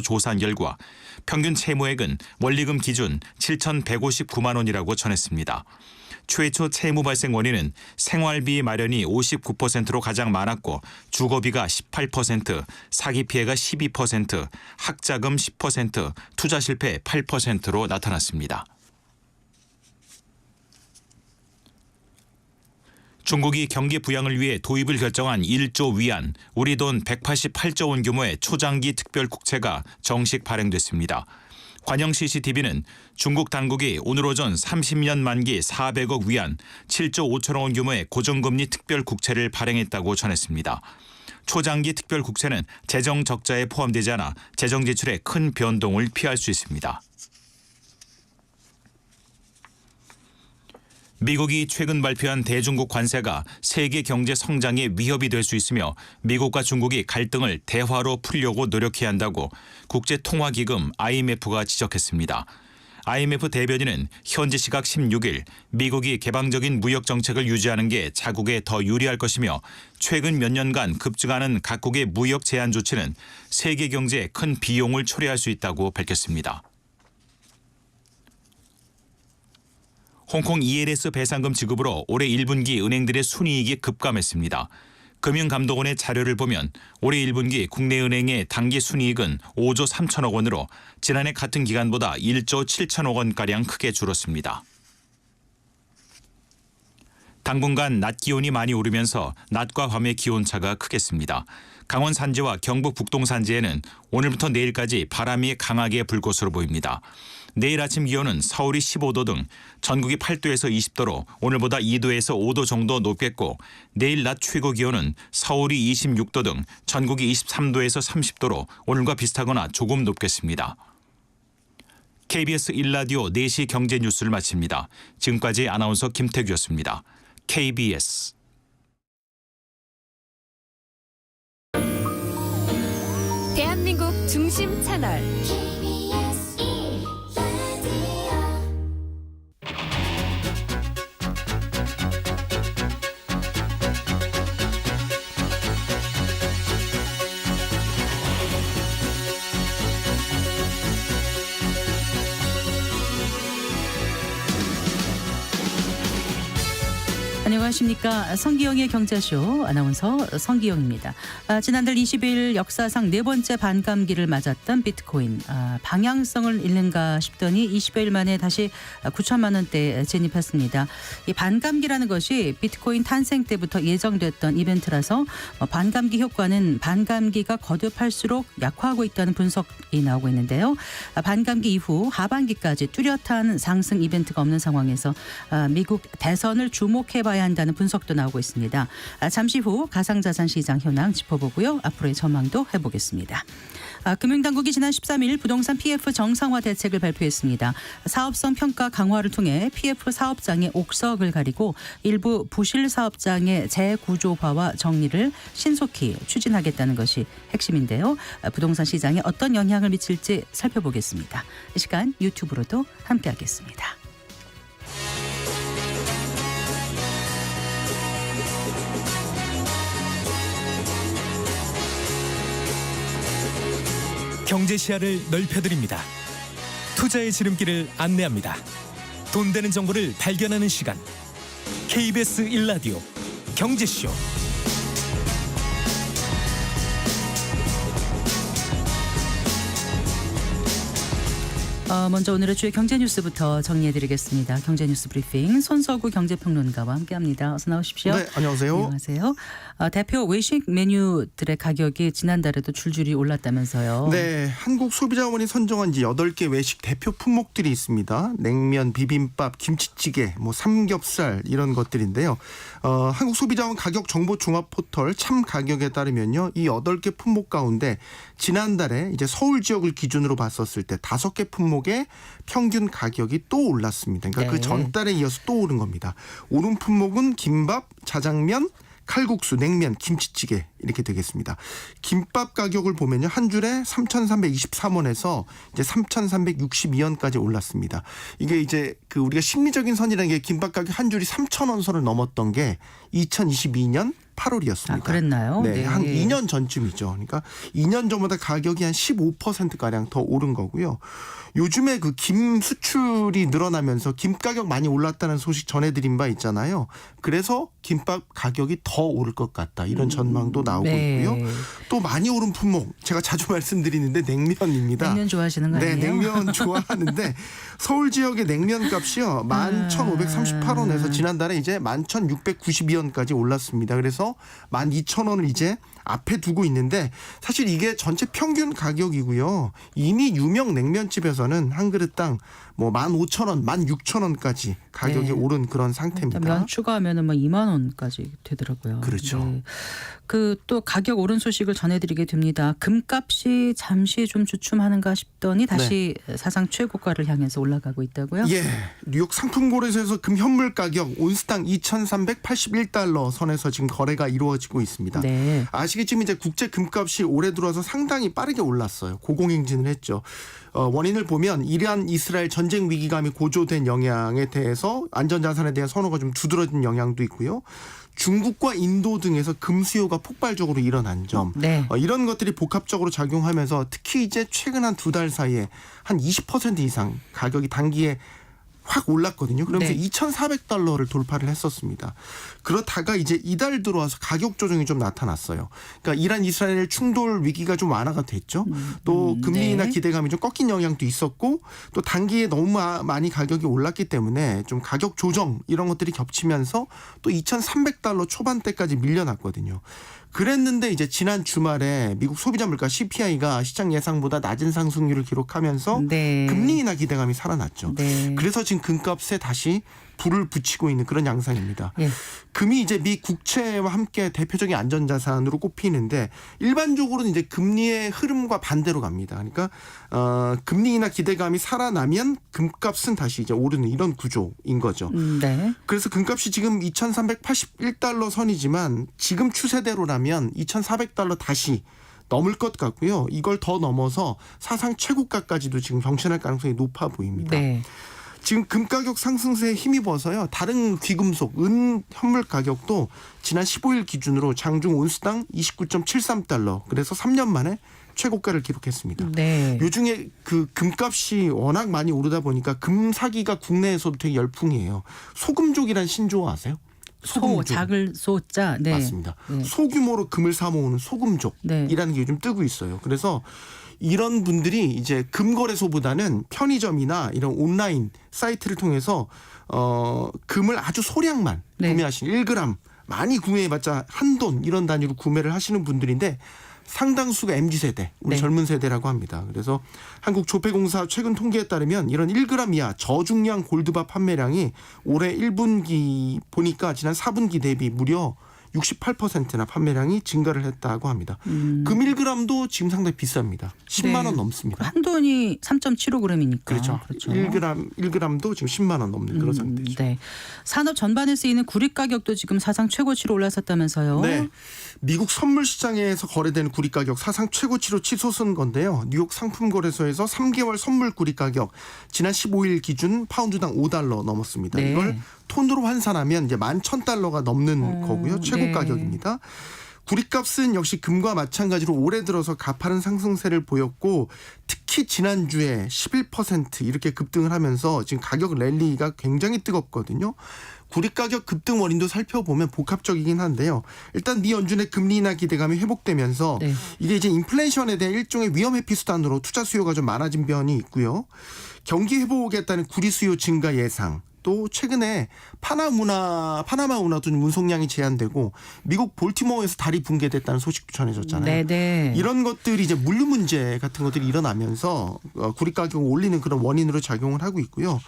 조사한 결과 평균 채무액은 원리금 기준 7,159만 원이라고 전했습니다. 최초 채무 발생 원인은 생활비 마련이 59%로 가장 많았고 주거비가 18%, 사기 피해가 12%, 학자금 10%, 투자 실패 8%로 나타났습니다. 중국이 경기 부양을 위해 도입을 결정한 1조 위안, 우리 돈 188조 원 규모의 초장기 특별 국채가 정식 발행됐습니다. 관영 CCTV는 중국 당국이 오늘 오전 30년 만기 400억 위안, 7조 5천억 원 규모의 고정금리 특별 국채를 발행했다고 전했습니다. 초장기 특별 국채는 재정 적자에 포함되지 않아 재정 지출에 큰 변동을 피할 수 있습니다. 미국이 최근 발표한 대중국 관세가 세계 경제 성장에 위협이 될 수 있으며 미국과 중국이 갈등을 대화로 풀려고 노력해야 한다고 국제통화기금 IMF가 지적했습니다. IMF 대변인은 현지 시각 16일 미국이 개방적인 무역 정책을 유지하는 게 자국에 더 유리할 것이며 최근 몇 년간 급증하는 각국의 무역 제한 조치는 세계 경제에 큰 비용을 초래할 수 있다고 밝혔습니다. 홍콩 ELS 배상금 지급으로 올해 1분기 은행들의 순이익이 급감했습니다. 금융감독원의 자료를 보면 올해 1분기 국내 은행의 당기 순이익은 5조 3천억 원으로 지난해 같은 기간보다 1조 7천억 원가량 크게 줄었습니다. 당분간 낮 기온이 많이 오르면서 낮과 밤의 기온차가 크겠습니다. 강원 산지와 경북 북동 산지에는 오늘부터 내일까지 바람이 강하게 불 것으로 보입니다. 내일 아침 기온은 서울이 15도 등 전국이 8도에서 20도로 오늘보다 2도에서 5도 정도 높겠고 내일 낮 최고 기온은 서울이 26도 등 전국이 23도에서 30도로 오늘과 비슷하거나 조금 높겠습니다. KBS 1라디오 4시 경제 뉴스를 마칩니다. 지금까지 아나운서 김태규였습니다. KBS 대한민국 중심 채널 안녕하십니까. 성기영의 경제쇼 아나운서 성기영입니다. 지난달 20일 역사상 네 번째 반감기를 맞았던 비트코인. 방향성을 잃는가 싶더니 20여일 만에 다시 9천만 원대에 진입했습니다. 이 반감기라는 것이 비트코인 탄생 때부터 예정됐던 이벤트라서 반감기 효과는 반감기가 거듭할수록 약화하고 있다는 분석이 나오고 있는데요. 반감기 이후 하반기까지 뚜렷한 상승 이벤트가 없는 상황에서 미국 대선을 주목해봐야 한다는 분석도 나오고 있습니다. 잠시 후 가상자산 시장 현황 짚어보고요. 앞으로의 전망도 해보겠습니다. 금융당국이 지난 13일 부동산 PF 정상화 대책을 발표했습니다. 사업성 평가 강화를 통해 PF 사업장의 옥석을 가리고 일부 부실 사업장의 재구조화와 정리를 신속히 추진하겠다는 것이 핵심인데요. 부동산 시장에 어떤 영향을 미칠지 살펴보겠습니다. 이 시간 유튜브로도 함께하겠습니다. 경제 시야를 넓혀드립니다. 투자의 지름길을 안내합니다. 돈 되는 정보를 발견하는 시간. KBS 1라디오 경제쇼. 먼저 오늘의 주요 경제 뉴스부터 정리해드리겠습니다. 경제 뉴스 브리핑 손석구 경제평론가와 함께합니다. 어서 나오십시오. 네, 안녕하세요. 안녕하세요. 대표 외식 메뉴들의 가격이 지난달에도 줄줄이 올랐다면서요. 네, 한국소비자원이 선정한 지 8개 외식 대표 품목들이 있습니다. 냉면, 비빔밥, 김치찌개, 삼겹살 이런 것들인데요. 한국소비자원 가격정보종합포털 참가격에 따르면요, 이 8개 품목 가운데 지난달에 이제 서울 지역을 기준으로 봤었을 때 5개 품목의 평균 가격이 또 올랐습니다. 그러니까 네. 그 전달에 이어서 또 오른 겁니다. 오른 품목은 김밥, 자장면, 칼국수, 냉면, 김치찌개 이렇게 되겠습니다. 김밥 가격을 보면요. 한 줄에 3,323원에서 이제 3,362원까지 올랐습니다. 이게 이제 그 우리가 심리적인 선이라는 게 김밥 가격 한 줄이 3,000원 선을 넘었던 게 2022년 8월이었습니다. 아, 그랬나요? 네, 네. 한 2년 전쯤이죠. 그러니까 2년 전보다 가격이 한 15%가량 더 오른 거고요. 요즘에 그 김 수출이 늘어나면서 김 가격 많이 올랐다는 소식 전해드린 바 있잖아요. 그래서 김밥 가격이 더 오를 것 같다. 이런 전망도 나오고 네. 있고요. 또 많이 오른 품목 제가 자주 말씀드리는데 냉면입니다. 냉면 좋아하시는 거 네, 아니에요? 냉면 좋아하는데 서울 지역의 냉면 값이요. 11,538원에서 지난달에 이제 11,692원까지 올랐습니다. 그래서 12,000원을 이제 앞에 두고 있는데 사실 이게 전체 평균 가격이고요. 이미 유명 냉면집에서는 한 그릇당 뭐 15,000원, 16,000원까지 가격이 네. 오른 그런 상태입니다. 면 추가하면은 뭐 2만 원까지 되더라고요. 그렇죠. 네. 그 또 가격 오른 소식을 전해드리게 됩니다. 금값이 잠시 좀 주춤하는가 싶더니 다시 사상 최고가를 향해서 올라가고 있다고요? 예, 뉴욕 상품거래소에서 금 현물 가격 온스당 2,381달러 선에서 지금 거래가 이루어지고 있습니다. 네. 아시겠지만 이제 국제 금값이 올해 들어서 상당히 빠르게 올랐어요. 고공행진을 했죠. 원인을 보면 이란 이스라엘 전쟁 위기감이 고조된 영향에 대해서 안전자산에 대한 선호가 좀 두드러진 영향도 있고요. 중국과 인도 등에서 금 수요가 폭발적으로 일어난 점 네. 이런 것들이 복합적으로 작용하면서 특히 이제 최근 한 2달 사이에 한 20% 이상 가격이 단기에 확 올랐거든요. 그러면서 네. 2,400달러를 돌파를 했었습니다. 그렇다가 이제 이달 들어와서 가격 조정이 좀 나타났어요. 그러니까 이란 이스라엘 충돌 위기가 좀 완화가 됐죠. 또 금리 인하 네. 기대감이 좀 꺾인 영향도 있었고 또 단기에 너무 많이 가격이 올랐기 때문에 좀 가격 조정 이런 것들이 겹치면서 또 2,300달러 초반대까지 밀려났거든요. 그랬는데 이제 지난 주말에 미국 소비자 물가 CPI가 시장 예상보다 낮은 상승률을 기록하면서 네. 금리 인하 기대감이 살아났죠. 네. 그래서 지금 금값에 다시 불을 붙이고 있는 그런 양상입니다. 예. 금이 이제 미 국채와 함께 대표적인 안전자산으로 꼽히는데 일반적으로는 이제 금리의 흐름과 반대로 갑니다. 그러니까 금리 인하 기대감이 살아나면 금값은 다시 이제 오르는 이런 구조인 거죠. 네. 그래서 금값이 지금 2,381달러 선이지만 지금 추세대로라면 2,400달러 다시 넘을 것 같고요. 이걸 더 넘어서 사상 최고가까지도 지금 경신할 가능성이 높아 보입니다. 네. 지금 금 가격 상승세에 힘입어서요. 다른 귀금속, 은 현물 가격도 지난 15일 기준으로 장중 온스당 29.73달러. 그래서 3년 만에 최고가를 기록했습니다. 네. 요중에 그 금값이 워낙 많이 오르다 보니까 금 사기가 국내에서도 되게 열풍이에요. 소금족이란 신조어 아세요? 소 작을 소자. 네. 맞습니다. 네. 소규모로 금을 사 모으는 소금족이라는 게 요즘 뜨고 있어요. 그래서 이런 분들이 이제 금거래소보다는 편의점이나 이런 온라인 사이트를 통해서 금을 아주 소량만 네. 구매하시는 1g 많이 구매해봤자 한돈 이런 단위로 구매를 하시는 분들인데 상당수가 MZ세대, 우리 네. 젊은 세대라고 합니다. 그래서 한국조폐공사 최근 통계에 따르면 이런 1g 이하 저중량 골드바 판매량이 올해 1분기 보니까 지난 4분기 대비 무려 68%나 판매량이 증가를 했다고 합니다. 금 1g도 지금 상당히 비쌉니다. 10만 원 넘습니다. 한 돈이 3.75g이니까. 그렇죠. 1g도 지금 10만 원 넘는 그런 상태죠. 네. 산업 전반에 쓰이는 구리 가격도 지금 사상 최고치로 올라섰다면서요. 네. 미국 선물 시장에서 거래되는 구리 가격 사상 최고치로 치솟은 건데요. 뉴욕 상품거래소에서 3개월 선물 구리 가격 지난 15일 기준 파운드당 $5 넘었습니다. 네. 이걸 톤으로 환산하면 이제 11,000달러가 넘는 거고요. 최고 네. 가격입니다. 구리값은 역시 금과 마찬가지로 올해 들어서 가파른 상승세를 보였고 특히 지난주에 11% 이렇게 급등을 하면서 지금 가격 랠리가 굉장히 뜨겁거든요. 구리 가격 급등 원인도 살펴보면 복합적이긴 한데요. 일단 미 연준의 금리 인하 기대감이 회복되면서 네. 이게 이제 인플레이션에 대한 일종의 위험 회피 수단으로 투자 수요가 좀 많아진 면이 있고요. 경기 회복에 따른 구리 수요 증가 예상. 또 최근에 파나마 운하도 좀 운송량이 제한되고 미국 볼티모어에서 다리 붕괴됐다는 소식도 전해졌잖아요. 네네. 이런 것들이 이제 물류 문제 같은 것들이 일어나면서 구리 가격을 올리는 그런 원인으로 작용을 하고 있고요.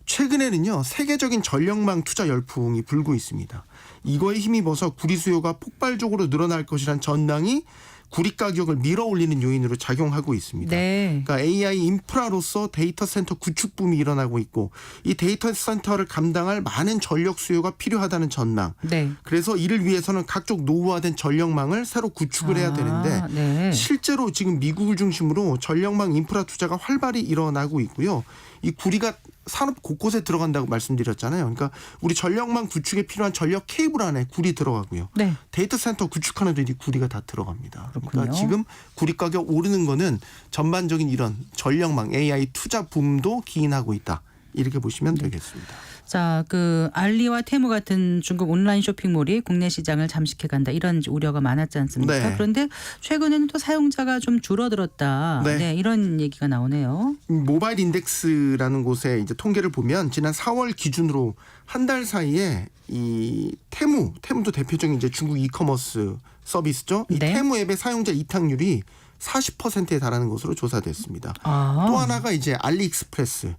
최근에는요 세계적인 전력망 투자 열풍이 불고 있습니다. 이거에 힘입어서 구리 수요가 폭발적으로 늘어날 것이란 전망이 구리 가격을 밀어 올리는 요인으로 작용하고 있습니다. 네. 그러니까 AI 인프라로서 데이터 센터 구축 붐이 일어나고 있고 이 데이터 센터를 감당할 많은 전력 수요가 필요하다는 전망. 네. 그래서 이를 위해서는 각종 노후화된 전력망을 새로 구축을 해야 되는데 네. 실제로 지금 미국을 중심으로 전력망 인프라 투자가 활발히 일어나고 있고요. 이 구리가 산업 곳곳에 들어간다고 말씀드렸잖아요. 그러니까 우리 전력망 구축에 필요한 전력 케이블 안에 구리 들어가고요. 네. 데이터 센터 구축하는 데도 이 구리가 다 들어갑니다. 그렇군요. 그러니까 지금 구리 가격 오르는 거는 전반적인 이런 전력망 AI 투자 붐도 기인하고 있다. 이렇게 보시면 되겠습니다. 자, 그 알리와 테무 같은 중국 온라인 쇼핑몰이 국내 시장을 잠식해 간다 이런 우려가 많았지 않습니까? 네. 그런데 최근에는 또 사용자가 좀 줄어들었다. 네. 네, 이런 얘기가 나오네요. 모바일 인덱스라는 곳에 이제 통계를 보면 지난 4월 기준으로 한 달 사이에 이 테무도 대표적인 이제 중국 이커머스 서비스죠. 이 네. 테무 앱의 사용자 이탈률이 40%에 달하는 것으로 조사됐습니다. 또 하나가 이제 알리익스프레스.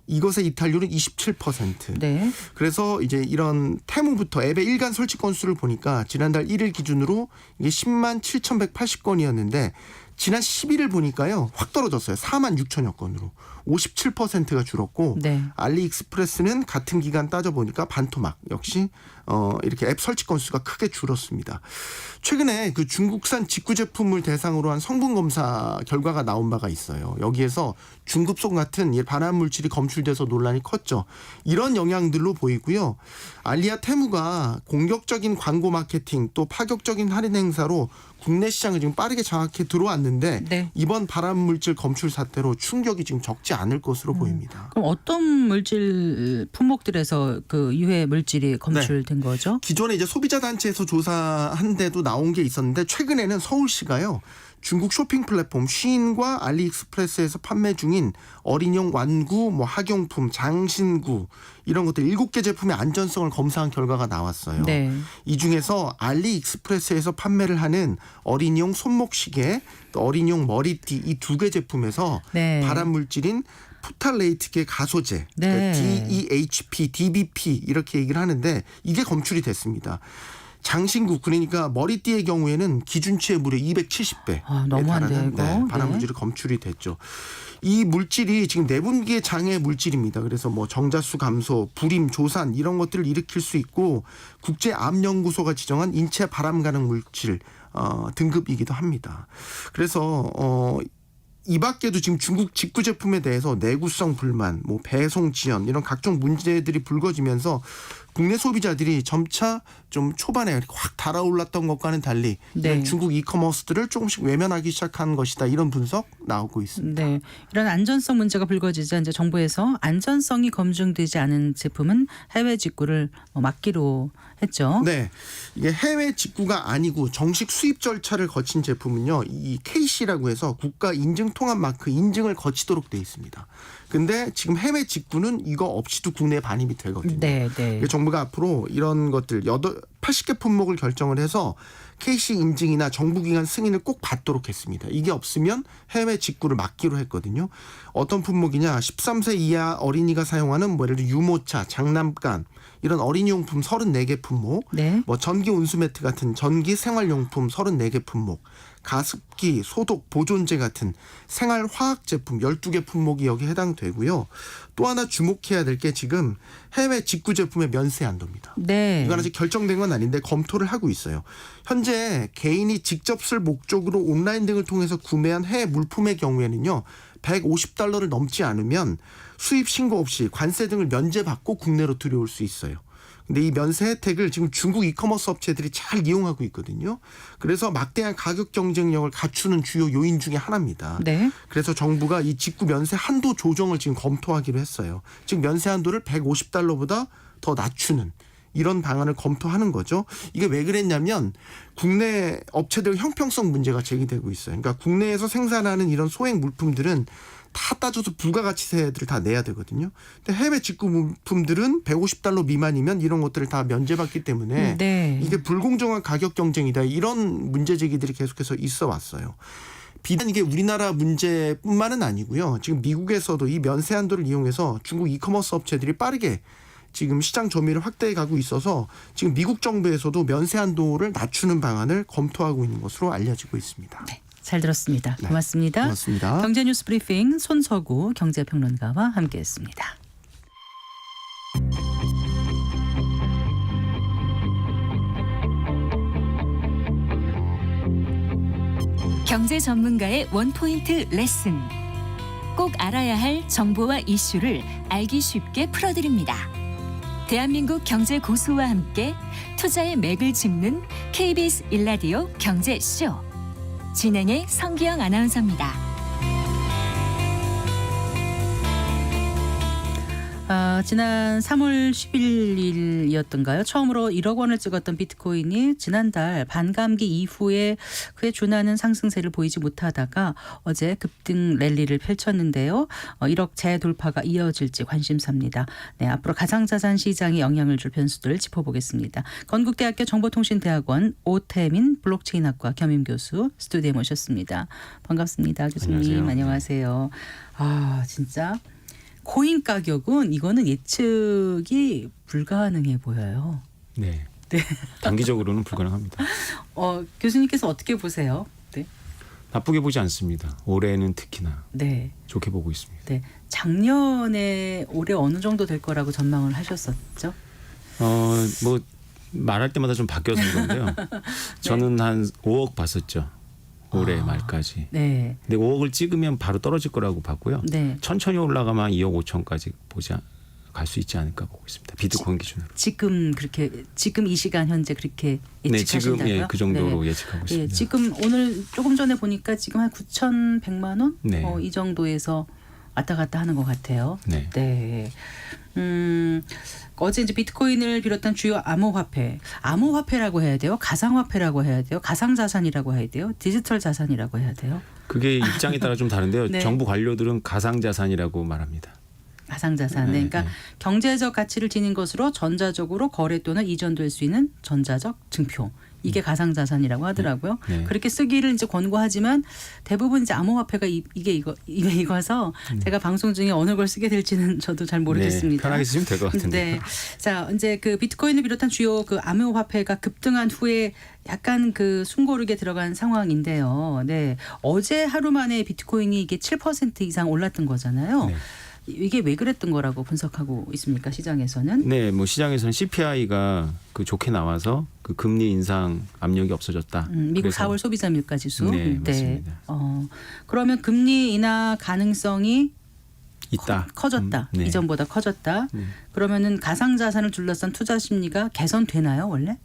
이것의 이탈률은 27%. 네. 그래서 이제 이런 테무부터 앱의 일간 설치 건수를 보니까 지난달 1일 기준으로 이게 10만 7,180건이었는데 지난 11일 보니까요 확 떨어졌어요. 4만 6천여 건으로 57%가 줄었고 네. 알리익스프레스는 같은 기간 따져보니까 반토막 역시 이렇게 앱 설치 건수가 크게 줄었습니다. 최근에 그 중국산 직구 제품을 대상으로 한 성분 검사 결과가 나온 바가 있어요. 여기에서 중급속 같은 발암 물질이 검출돼서 논란이 컸죠. 이런 영향들로 보이고요. 알리와 테무가 공격적인 광고 마케팅 또 파격적인 할인 행사로 국내 시장을 지금 빠르게 장악해 들어왔는데 네. 이번 발암 물질 검출 사태로 충격이 지금 적지 않을 것으로 보입니다. 그럼 어떤 물질 품목들에서 그 유해 물질이 검출된 거죠? 기존에 이제 소비자 단체에서 조사한 데도 나온 게 있었는데 최근에는 서울시가요. 중국 쇼핑 플랫폼 쉬인과 알리익스프레스에서 판매 중인 어린이용玩具, 학용품, 장신구 이런 것들 7개 제품의 안전성을 검사한 결과가 나왔어요. 네. 이 중에서 알리익스프레스에서 판매를 하는 어린이용 손목시계, 또 어린이용 머리띠 이 2개 제품에서 네. 발암 물질인 푸탈레이트계 가소제, 네. 그러니까 DEHP, DBP 이렇게 얘기를 하는데 이게 검출이 됐습니다. 장신구 그러니까 머리띠의 경우에는 기준치의 무려 270배에 너무한데요, 달하는 이거. 발암 네. 물질이 검출이 됐죠. 이 물질이 지금 내분비의 장애 물질입니다. 그래서 정자수 감소, 불임, 조산 이런 것들을 일으킬 수 있고 국제암연구소가 지정한 인체 발암 가능 물질 등급이기도 합니다. 그래서 이 밖에도 지금 중국 직구 제품에 대해서 내구성 불만, 배송 지연 이런 각종 문제들이 불거지면서 국내 소비자들이 점차 좀 초반에 확 달아올랐던 것과는 달리 네. 이런 중국 이커머스들을 조금씩 외면하기 시작한 것이다. 이런 분석 나오고 있습니다. 네, 이런 안전성 문제가 불거지자 이제 정부에서 안전성이 검증되지 않은 제품은 해외 직구를 막기로 했죠. 네, 이게 해외 직구가 아니고 정식 수입 절차를 거친 제품은요, 이 KC라고 해서 국가 인증 통합 마크 인증을 거치도록 돼 있습니다. 근데 지금 해외 직구는 이거 없이도 국내에 반입이 되거든요. 네, 네. 정부가 앞으로 이런 것들 80개 품목을 결정을 해서 KC 인증이나 정부기관 승인을 꼭 받도록 했습니다. 이게 없으면 해외 직구를 막기로 했거든요. 어떤 품목이냐 13세 이하 어린이가 사용하는 예를 들어 유모차, 장난감 이런 어린이용품 34개 품목, 네. 전기 온수매트 같은 전기 생활용품 34개 품목, 가습기, 소독, 보존제 같은 생활화학 제품 12개 품목이 여기에 해당되고요. 또 하나 주목해야 될 게 지금 해외 직구 제품의 면세 한도입니다. 네. 이건 아직 결정된 건 아닌데 검토를 하고 있어요. 현재 개인이 직접 쓸 목적으로 온라인 등을 통해서 구매한 해외 물품의 경우에는요. $150를 넘지 않으면 수입 신고 없이 관세 등을 면제받고 국내로 들여올 수 있어요. 근데 이 면세 혜택을 지금 중국 이커머스 업체들이 잘 이용하고 있거든요. 그래서 막대한 가격 경쟁력을 갖추는 주요 요인 중에 하나입니다. 네. 그래서 정부가 이 직구 면세 한도 조정을 지금 검토하기로 했어요. 즉 면세 한도를 $150보다 더 낮추는 이런 방안을 검토하는 거죠. 이게 왜 그랬냐면 국내 업체들 형평성 문제가 제기되고 있어요. 그러니까 국내에서 생산하는 이런 소액 물품들은 다 따져서 부가가치세를 다 내야 되거든요. 근데 해외 직구 물품들은 $150 미만이면 이런 것들을 다 면제받기 때문에 네. 이게 불공정한 가격 경쟁이다. 이런 문제 제기들이 계속해서 있어 왔어요. 비단 이게 우리나라 문제뿐만은 아니고요. 지금 미국에서도 이 면세 한도를 이용해서 중국 이커머스 업체들이 빠르게 지금 시장 점유율을 확대해 가고 있어서 지금 미국 정부에서도 면세 한도를 낮추는 방안을 검토하고 있는 것으로 알려지고 있습니다. 네, 잘 들었습니다. 네, 고맙습니다. 고맙습니다. 경제뉴스 브리핑 손서구 경제평론가와 함께했습니다. 경제 전문가의 원포인트 레슨. 꼭 알아야 할 정보와 이슈를 알기 쉽게 풀어드립니다. 대한민국 경제 고수와 함께 투자의 맥을 짚는 KBS 일라디오 경제쇼. 진행의 성기영 아나운서입니다. 지난 3월 11일이었던가요? 처음으로 1억 원을 찍었던 비트코인이 지난달 반감기 이후에 그에 준하는 상승세를 보이지 못하다가 어제 급등 랠리를 펼쳤는데요. 1억 재돌파가 이어질지 관심사입니다. 네, 앞으로 가상자산 시장에 영향을 줄 변수들 짚어보겠습니다. 건국대학교 정보통신대학원 오태민 블록체인학과 겸임교수 스튜디오에 모셨습니다. 반갑습니다. 교수님. 안녕하세요. 아, 진짜. 코인 가격은 이거는 예측이 불가능해 보여요. 네. 네. 단기적으로는 불가능합니다. 교수님께서 어떻게 보세요? 네. 나쁘게 보지 않습니다. 올해는 특히나 네. 좋게 보고 있습니다. 네. 작년에 올해 어느 정도 될 거라고 전망을 하셨었죠? 뭐 말할 때마다 좀 바뀌어서 그런데요. 저는 한 5억 봤었죠. 올해 말까지. 네. 근데 5억을 찍으면 바로 떨어질 거라고 봤고요. 네. 천천히 올라가면 2억 5천까지 갈 수 있지 않을까 보고 있습니다. 비트코인 기준으로. 지금 이 시간 현재 그렇게 네, 예측하신다고요? 지금 그 정도로 네. 예측하고 있습니다. 예, 지금 오늘 조금 전에 보니까 지금 한 9,100만 원? 네. 이 정도에서 왔다 갔다 하는 것 같아요. 네. 네. 어제 이제 비트코인을 비롯한 주요 암호화폐라고 해야 돼요? 가상화폐라고 해야 돼요? 가상자산이라고 해야 돼요? 디지털 자산이라고 해야 돼요? 그게 입장에 따라 좀 다른데요. 네. 정부 관료들은 가상자산이라고 말합니다. 가상자산. 네. 그러니까 경제적 가치를 지닌 것으로 전자적으로 거래 또는 이전될 수 있는 전자적 증표. 이게 가상자산이라고 하더라고요. 네. 그렇게 쓰기를 이제 권고하지만 대부분 이제 암호화폐가 입에 익어서 제가 방송 중에 어느 걸 쓰게 될지는 저도 잘 모르겠습니다. 네, 편하게 쓰시면 될 것 같은데. 네. 자, 이제 그 비트코인을 비롯한 주요 그 암호화폐가 급등한 후에 약간 그 숨고르게 들어간 상황인데요. 네. 어제 하루 만에 비트코인이 이게 7% 이상 올랐던 거잖아요. 네. 이게 왜 그랬던 거라고 분석하고 있습니까? 시장에서는? 네, 뭐 시장에서는 CPI가 그 좋게 나와서 그 금리 인상 압력이 없어졌다. 미국 그래서 4월 소비자 물가 지수. 네, 맞습니다. 그러면 금리 인하 가능성이 있다. 커졌다. 네. 이전보다 커졌다. 그러면은 가상자산을 둘러싼 투자 심리가 개선되나요, 원래?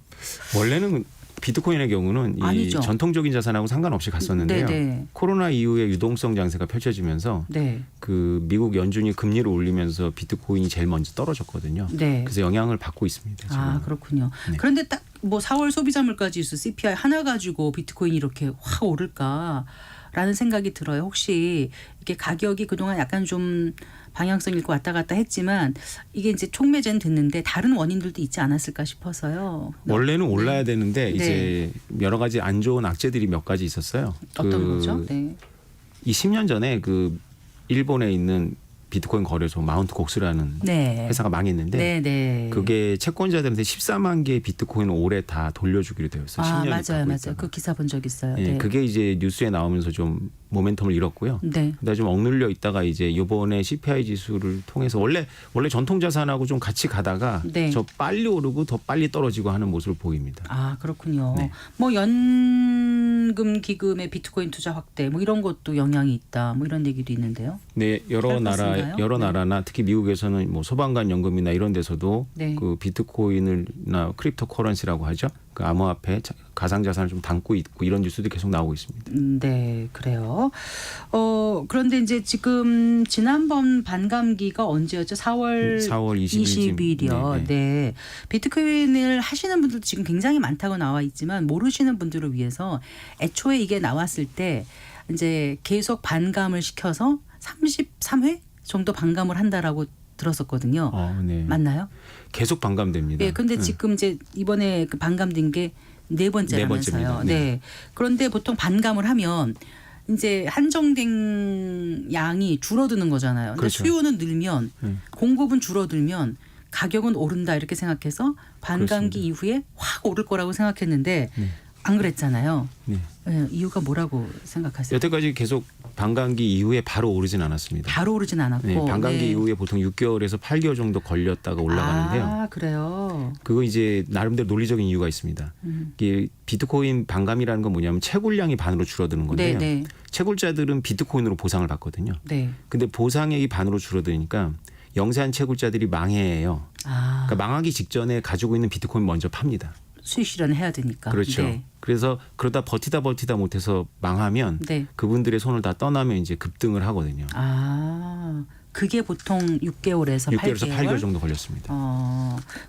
원래는 비트코인의 경우는 이 아니죠. 전통적인 자산하고 상관없이 갔었는데요. 네네. 코로나 이후에 유동성 장세가 펼쳐지면서 네. 그 미국 연준이 금리를 올리면서 비트코인이 제일 먼저 떨어졌거든요. 네. 그래서 영향을 받고 있습니다. 지금. 아, 그렇군요. 네. 그런데 딱 뭐 4월 소비자 물가 지수 CPI 하나 가지고 비트코인이 이렇게 확 오를까라는 생각이 들어요. 혹시 이게 가격이 그동안 약간 좀 방향성 잃고 왔다 갔다 했지만 이게 이제 촉매제는 됐는데 다른 원인들도 있지 않았을까 싶어서요. 원래는 올라야 네. 되는데 이제 여러 가지 안 좋은 악재들이 몇 가지 있었어요. 어떤 거죠? 네. 이 10년 전에 그 일본에 있는 비트코인 거래소 마운트 곡스라는 네. 회사가 망했는데 네, 네. 그게 채권자들한테 14만 개의 비트코인을 올해 다 돌려주기로 되었어요. 10년이 맞아요. 그 기사 본 적 있어요. 네, 네. 그게 이제 뉴스에 나오면서 좀 모멘텀을 잃었고요. 네. 그다음에 좀 억눌려 있다가 이제 이번에 CPI 지수를 통해서 원래 전통 자산하고 좀 같이 가다가 네. 저 빨리 오르고 더 빨리 떨어지고 하는 모습을 보입니다. 아, 그렇군요. 네. 뭐 연금 기금의 비트코인 투자 확대 뭐 이런 것도 영향이 있다. 뭐 이런 얘기도 있는데요. 네, 여러 그렇습니까요? 나라나 특히 미국에서는 뭐 소방관 연금이나 이런 데서도 네. 그 비트코인을나 크립토 커런시라고 하죠. 그 암호화폐 가상자산을 좀 담고 있고 이런 뉴스도 계속 나오고 있습니다. 네, 그래요. 그런데 이제 지금 지난번 반감기가 언제였죠? 4월 20일이요. 네. 네. 비트코인을 하시는 분들도 지금 굉장히 많다고 나와 있지만 모르시는 분들을 위해서 애초에 이게 나왔을 때 이제 계속 반감을 시켜서 33회 정도 반감을 한다라고 들었었거든요. 네. 맞나요? 계속 반감됩니다. 예, 근데 지금 이제 이번에 그 반감된 게 네 번째라면서요. 번째입니다. 네. 네. 그런데 보통 반감을 하면 이제 한정된 양이 줄어드는 거잖아요. 근데 그렇죠. 수요는 늘면 공급은 줄어들면 가격은 오른다 이렇게 생각해서 반감기 이후에 확 오를 거라고 생각했는데 안 그랬잖아요. 네. 예, 이유가 뭐라고 생각하세요? 여태까지 계속 반감기 이후에 바로 오르진 않았습니다. 바로 오르진 않았고. 네, 반감기 네. 이후에 보통 6개월에서 8개월 정도 걸렸다가 올라가는데요. 아, 그래요. 그거 이제 나름대로 논리적인 이유가 있습니다. 이게 비트코인 반감이라는 건 뭐냐면 채굴량이 반으로 줄어드는 건데요. 네, 네. 채굴자들은 비트코인으로 보상을 받거든요. 네. 근데 보상액이 반으로 줄어드니까 영세한 채굴자들이 망해요. 아, 그러니까 망하기 직전에 가지고 있는 비트코인 먼저 팝니다. 수익 실현해야 되니까. 그렇죠. 네. 그래서 그러다 버티다 못해서 망하면 네. 그분들의 손을 다 떠나면 이제 급등을 하거든요. 아, 그게 보통 6개월에서 6개월에서 8개월. 8개월 정도 걸렸습니다.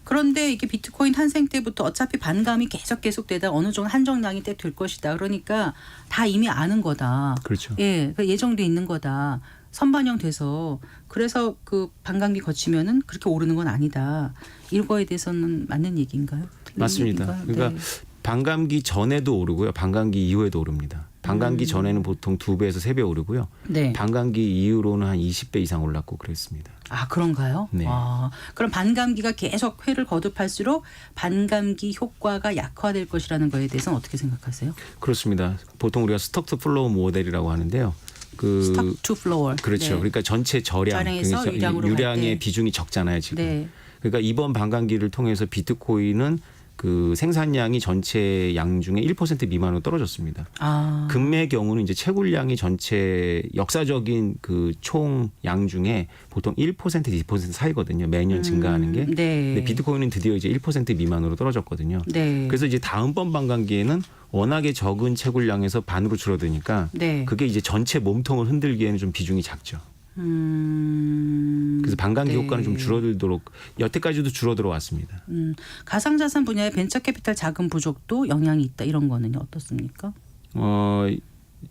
그런데 이게 비트코인 탄생 때부터 어차피 반감이 계속되다 어느 정도 한정량이 때 될 것이다. 그러니까 다 이미 아는 거다. 그렇죠. 예, 예정돼 있는 거다. 선반영돼서 그래서 그 반감기 거치면은 그렇게 오르는 건 아니다. 이거에 대해서는 맞는 얘기인가요? 틀린 맞습니다. 얘기인가요? 그러니까 네. 반감기 전에도 오르고요. 반감기 이후에도 오릅니다. 반감기 전에는 보통 2배에서 3배 오르고요. 네. 반감기 이후로는 한 20배 이상 올랐고 그랬습니다. 아, 그런가요? 네. 아, 그럼 반감기가 계속 회를 거듭할수록 반감기 효과가 약화될 것이라는 거에 대해서는 어떻게 생각하세요? 그렇습니다. 보통 우리가 스톡 플로우 모델이라고 하는데요. 스탑 투 플로어. 그렇죠. 네. 그러니까 전체 자량에서 그래서 유량으로 갈 유량의 때. 비중이 적잖아요, 지금. 네. 그러니까 이번 반감기를 통해서 비트코인은 그 생산량이 전체 양 중에 1% 미만으로 떨어졌습니다. 아. 금의 경우는 이제 채굴량이 전체 역사적인 그 총 양 중에 보통 1% 2% 사이거든요. 매년 증가하는 게. 네. 근데 비트코인은 드디어 이제 1% 미만으로 떨어졌거든요. 네. 그래서 이제 다음번 반감기에는 워낙에 적은 채굴량에서 반으로 줄어드니까 네. 그게 이제 전체 몸통을 흔들기에는 좀 비중이 작죠. 그래서 반감기 네. 효과는 좀 줄어들도록 여태까지도 줄어들어 왔습니다. 가상자산 분야의 벤처 캐피탈 자금 부족도 영향이 있다. 이런 거는 어떻습니까?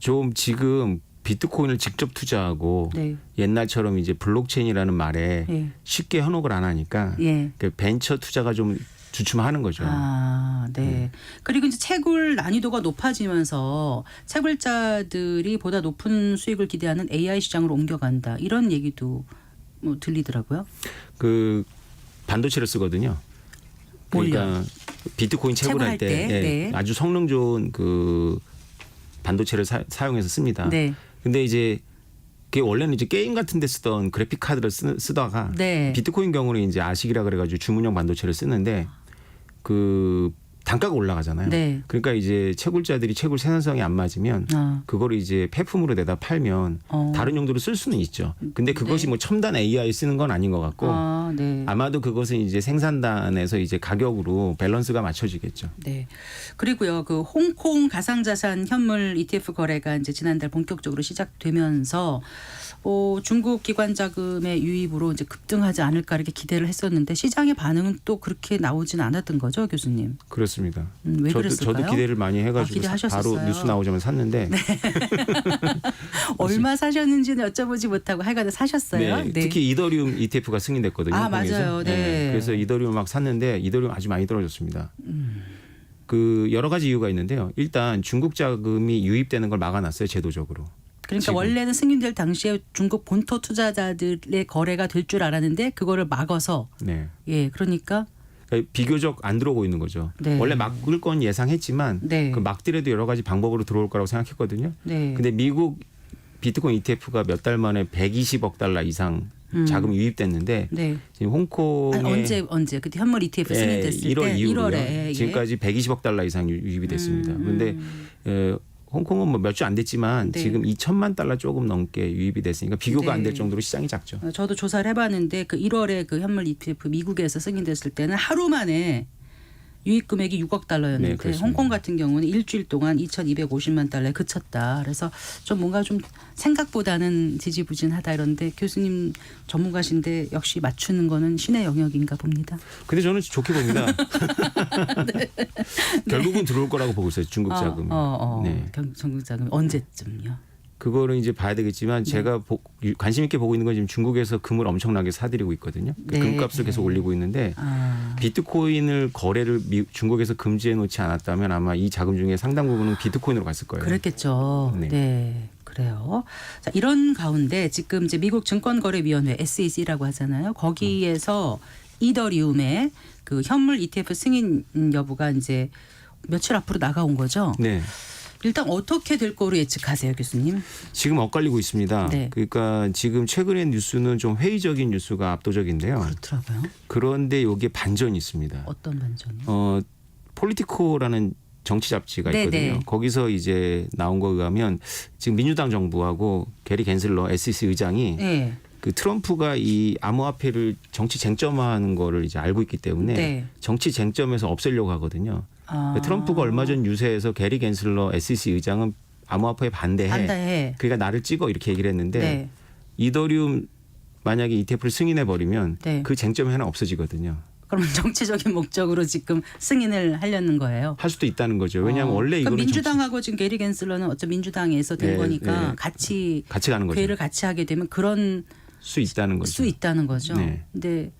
좀 지금 비트코인을 직접 투자하고 네. 옛날처럼 이제 블록체인이라는 말에 예. 쉽게 현혹을 안 하니까 예. 그 벤처 투자가 좀 주춤하는 거죠. 아, 네. 그리고 이제 채굴 난이도가 높아지면서 채굴자들이 보다 높은 수익을 기대하는 AI 시장으로 옮겨간다. 이런 얘기도 뭐 들리더라고요. 그 반도체를 쓰거든요. 그러니까 비트코인 채굴할 때, 채굴할 때, 네. 아주 성능 좋은 그 반도체를 사용해서 씁니다. 네. 근데 이제 그게 원래는 이제 게임 같은 데 쓰던 그래픽 카드를 쓰다가 네. 비트코인 경우는 이제 아식이라 그래가지고 주문형 반도체를 쓰는데 그 단가가 올라가잖아요. 네. 그러니까 이제 채굴자들이 채굴 생산성이 안 맞으면 그거를 이제 폐품으로 내다 팔면 다른 용도로 쓸 수는 있죠. 근데 그것이 네. 뭐 첨단 AI 쓰는 건 아닌 것 같고 네. 아마도 그것은 이제 생산단에서 이제 가격으로 밸런스가 맞춰지겠죠. 네. 그리고요, 그 홍콩 가상자산 현물 ETF 거래가 이제 지난달 본격적으로 시작되면서 중국 기관 자금의 유입으로 이제 급등하지 않을까 이렇게 기대를 했었는데 시장의 반응은 또 그렇게 나오지는 않았던 거죠, 교수님? 그렇습니다. 왜 그랬을까요? 저도 기대를 많이 해가지고 기대하셨었어요? 바로 뉴스 나오자면 샀는데 얼마 사셨는지는 여쭤보지 못하고 하여간 사셨어요? 네, 특히 이더리움 ETF가 승인됐거든요. 아, 홍콩에서. 맞아요. 네. 그래서 이더리움 막 샀는데 이더리움 아주 많이 떨어졌습니다. 그 여러 가지 이유가 있는데요. 일단 중국 자금이 유입되는 걸 막아놨어요, 제도적으로. 그러니까 지금. 원래는 승인될 당시에 중국 본토 투자자들의 거래가 될 줄 알았는데 그거를 막아서 네. 예, 그러니까 비교적 안 들어오고 있는 거죠. 네. 원래 막을 건 예상했지만 네. 그 막더라도 여러 가지 방법으로 들어올 거라고 생각했거든요. 네. 근데 미국 비트코인 ETF가 몇 달 만에 120억 달러 이상 자금이 유입됐는데 네. 지금 홍콩에 언제 그때 현물 ETF 승인됐을 1월 때 이후로요. 1월에 지금까지 120억 달러 이상 유입이 됐습니다. 그런데 홍콩은 뭐 몇 주 안 됐지만 네. 지금 2천만 달러 조금 넘게 유입이 됐으니까 비교가 안 될 네. 정도로 시장이 작죠. 저도 조사를 해봤는데 그 1월에 그 현물 ETF 미국에서 승인됐을 때는 하루 만에 유입 금액이 6억 달러였는데 네, 그렇습니다. 홍콩 같은 경우는 일주일 동안 2,250만 달러에 그쳤다. 그래서 좀 뭔가 좀 생각보다는 지지부진하다 이런데 교수님 전문가신데 역시 맞추는 거는 신의 영역인가 봅니다. 근데 저는 좋게 봅니다. 결국은 들어올 거라고 보고 있어요. 중국 자금이. 네. 중국 자금 언제쯤요? 그거를 이제 봐야 되겠지만 제가 관심 있게 보고 있는 건 지금 중국에서 금을 엄청나게 사들이고 있거든요. 그 네. 금값을 계속 올리고 있는데 비트코인을 거래를 중국에서 금지해 놓지 않았다면 아마 이 자금 중에 상당 부분은 비트코인으로 갔을 거예요. 그랬겠죠. 네. 네. 그래요. 자, 이런 가운데 지금 이제 미국 증권거래위원회 SEC라고 하잖아요. 거기에서 이더리움의 그 현물 ETF 승인 여부가 이제 며칠 앞으로 나가온 거죠. 네. 일단 어떻게 될 거로 예측하세요, 교수님? 지금 엇갈리고 있습니다. 네. 그러니까 지금 최근의 뉴스는 좀 회의적인 뉴스가 압도적인데요. 그렇더라고요. 그런데 여기에 반전이 있습니다. 어떤 반전이요? 폴리티코라는 정치 잡지가 네, 있거든요. 네. 거기서 이제 나온 거에 의하면 지금 민주당 정부하고 게리 겐슬러 SEC 의장이 네. 그 트럼프가 이 암호화폐를 정치 쟁점화하는 거를 이제 알고 있기 때문에 네. 정치 쟁점에서 없애려고 하거든요. 아. 트럼프가 얼마 전 유세에서 게리 겐슬러 SEC 의장은 암호화폐에 반대해. 반대해. 그러니까 나를 찍어 이렇게 얘기를 했는데 네. 이더리움 만약에 ETF를 승인해 버리면 네. 그 쟁점이 하나 없어지거든요. 그럼 정치적인 목적으로 지금 승인을 하려는 거예요. 할 수도 있다는 거죠. 왜냐하면 원래 그럼 이거는 민주당하고 지금 게리 겐슬러는 어차피 민주당에서 된 네, 거니까 네. 같이 가는 거죠. 회의를 같이 하게 되면 그런 수 있다는 거죠. 수 있다는 거죠. 네. 근데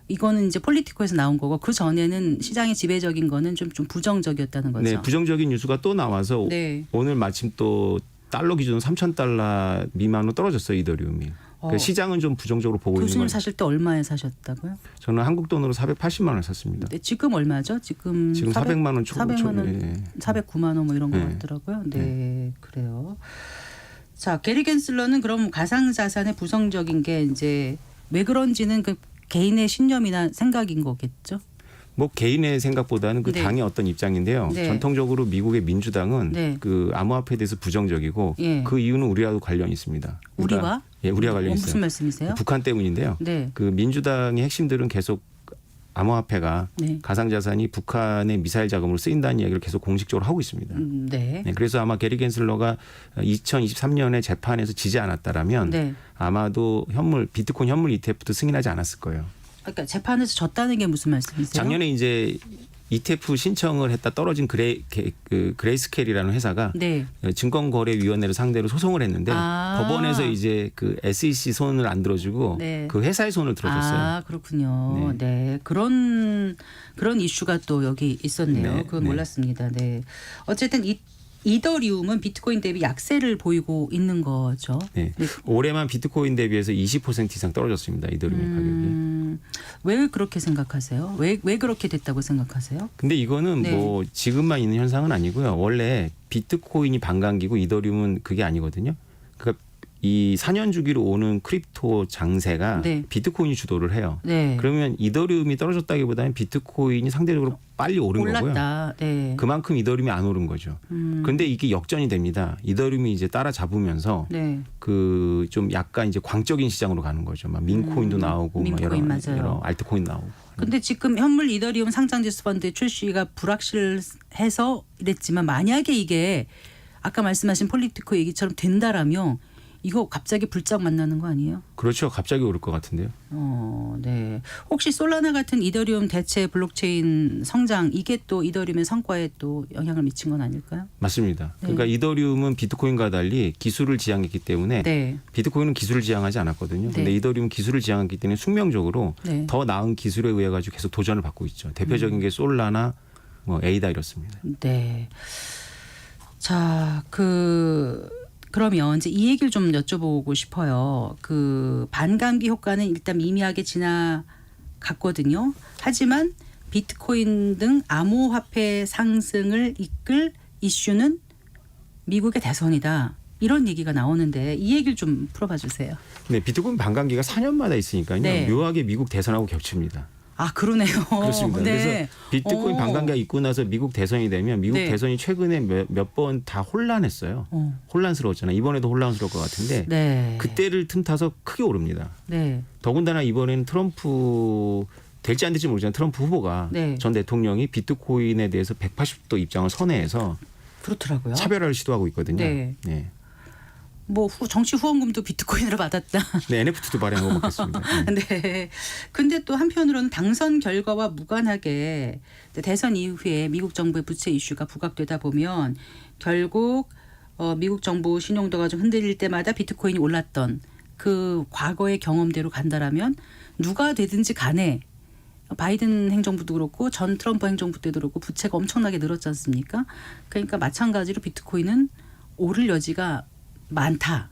이거는 이제 폴리티코에서 나온 거고 그 전에는 시장의 지배적인 거는 좀 부정적이었다는 거죠. 네, 부정적인 뉴스가 또 나와서 네. 오늘 마침 또 달러 기준 3,000달러 미만으로 떨어졌어요, 이더리움이. 그 시장은 좀 부정적으로 보고 있는 교수님 거예요. 사실 때 얼마에 사셨다고요? 저는 한국 돈으로 480만 원을 샀습니다. 네, 지금 얼마죠? 지금 400만 원 초. 400만 원, 예. 409만 원 뭐 이런 거 네. 같더라고요. 네, 그래요. 자, 게리 겐슬러는 그럼 가상 자산의 부정적인 게 이제 왜 그런지는 그 개인의 신념이나 생각인 거겠죠? 뭐 개인의 생각보다는 그 네. 당의 어떤 입장인데요. 네. 전통적으로 미국의 민주당은 네. 그 암호화폐에 대해서 부정적이고 예. 그 이유는 우리와도 관련이 있습니다. 우리와? 예, 우리와 관련이 있어요. 무슨 말씀이세요? 북한 때문인데요. 네. 그 민주당의 핵심들은 계속 암호화폐가 네. 가상자산이 북한의 미사일 자금으로 쓰인다는 이야기를 계속 공식적으로 하고 있습니다. 네. 네, 그래서 아마 게리 겐슬러가 2023년에 재판에서 지지 않았다라면 네. 아마도 비트코인 현물 ETF도 승인하지 않았을 거예요. 그러니까 재판에서 졌다는 게 무슨 말씀이세요? 작년에 이제 ETF 신청을 했다 떨어진 그레이스케일이라는 회사가 네. 증권거래위원회를 상대로 소송을 했는데 아. 법원에서 이제 그 SEC 손을 안 들어주고 네. 그 회사의 손을 들어줬어요. 아, 그렇군요. 네. 그런 이슈가 또 여기 있었네요. 네, 그건 네. 몰랐습니다. 네. 어쨌든 이더리움은 비트코인 대비 약세를 보이고 있는 거죠. 네. 올해만 비트코인 대비해서 20% 이상 떨어졌습니다. 이더리움의 가격이. 왜 그렇게 생각하세요? 왜 그렇게 됐다고 생각하세요? 근데 이거는 네. 뭐 지금만 있는 현상은 아니고요. 원래 비트코인이 반감기고 이더리움은 그게 아니거든요. 그러니까 이 4년 주기로 오는 크립토 장세가 네. 비트코인이 주도를 해요. 네. 그러면 이더리움이 떨어졌다기보다는 비트코인이 상대적으로 빨리 오른 거고요. 올랐다. 네. 그만큼 이더리움이 안 오른 거죠. 그런데 이게 역전이 됩니다. 이더리움이 이제 따라잡으면서 네. 그 좀 약간 이제 광적인 시장으로 가는 거죠. 막 민코인도 나오고 막 민코인 맞아요. 여러 알트코인 나오고. 근데 지금 현물 이더리움 상장지수 펀드 출시가 불확실해서 이랬지만 만약에 이게 아까 말씀하신 폴리티코 얘기처럼 된다라면 이거 갑자기 불짝 만나는 거 아니에요? 그렇죠. 갑자기 오를 것 같은데요. 네. 혹시 솔라나 같은 이더리움 대체 블록체인 성장 이게 또 이더리움의 성과에 또 영향을 미친 건 아닐까요? 맞습니다. 그러니까 이더리움은 비트코인과 달리 기술을 지향했기 때문에 네. 비트코인은 기술을 지향하지 않았거든요. 근데 네. 이더리움은 기술을 지향했기 때문에 숙명적으로 네. 더 나은 기술에 의해 가지고 계속 도전을 받고 있죠. 대표적인 게 솔라나 뭐 에이다 이렇습니다. 네. 자, 그러면 이제 이 얘기를 좀 여쭤보고 싶어요. 그 반감기 효과는 일단 미미하게 지나갔거든요. 하지만 비트코인 등 암호화폐 상승을 이끌 이슈는 미국의 대선이다. 이런 얘기가 나오는데 이 얘기를 좀 풀어봐 주세요. 네, 비트코인 반감기가 4년마다 있으니까요. 네. 묘하게 미국 대선하고 겹칩니다. 아, 그러네요. 그렇습니다. 네. 그래서 비트코인 반감기가 있고 나서 미국 대선이 되면 미국 네. 대선이 최근에 몇 번 다 혼란했어요. 혼란스러웠잖아요. 이번에도 혼란스러울 것 같은데 네. 그때를 틈타서 크게 오릅니다. 네. 더군다나 이번에는 트럼프 될지 안 될지 모르지만 트럼프 후보가 네. 전 대통령이 비트코인에 대해서 180도 입장을 선회해서 그렇더라고요. 차별화를 시도하고 있거든요. 네. 네. 뭐 정치 후원금도 비트코인으로 받았다. 네, NFT도 발행하고 먹겠습니다. 네. 근데 또 한편으로는 당선 결과와 무관하게 대선 이후에 미국 정부의 부채 이슈가 부각되다 보면 결국 미국 정부 신용도가 좀 흔들릴 때마다 비트코인이 올랐던 그 과거의 경험대로 간다라면 누가 되든지 간에 바이든 행정부도 그렇고 전 트럼프 행정부 때도 그렇고 부채가 엄청나게 늘었지 않습니까? 그러니까 마찬가지로 비트코인은 오를 여지가 많다.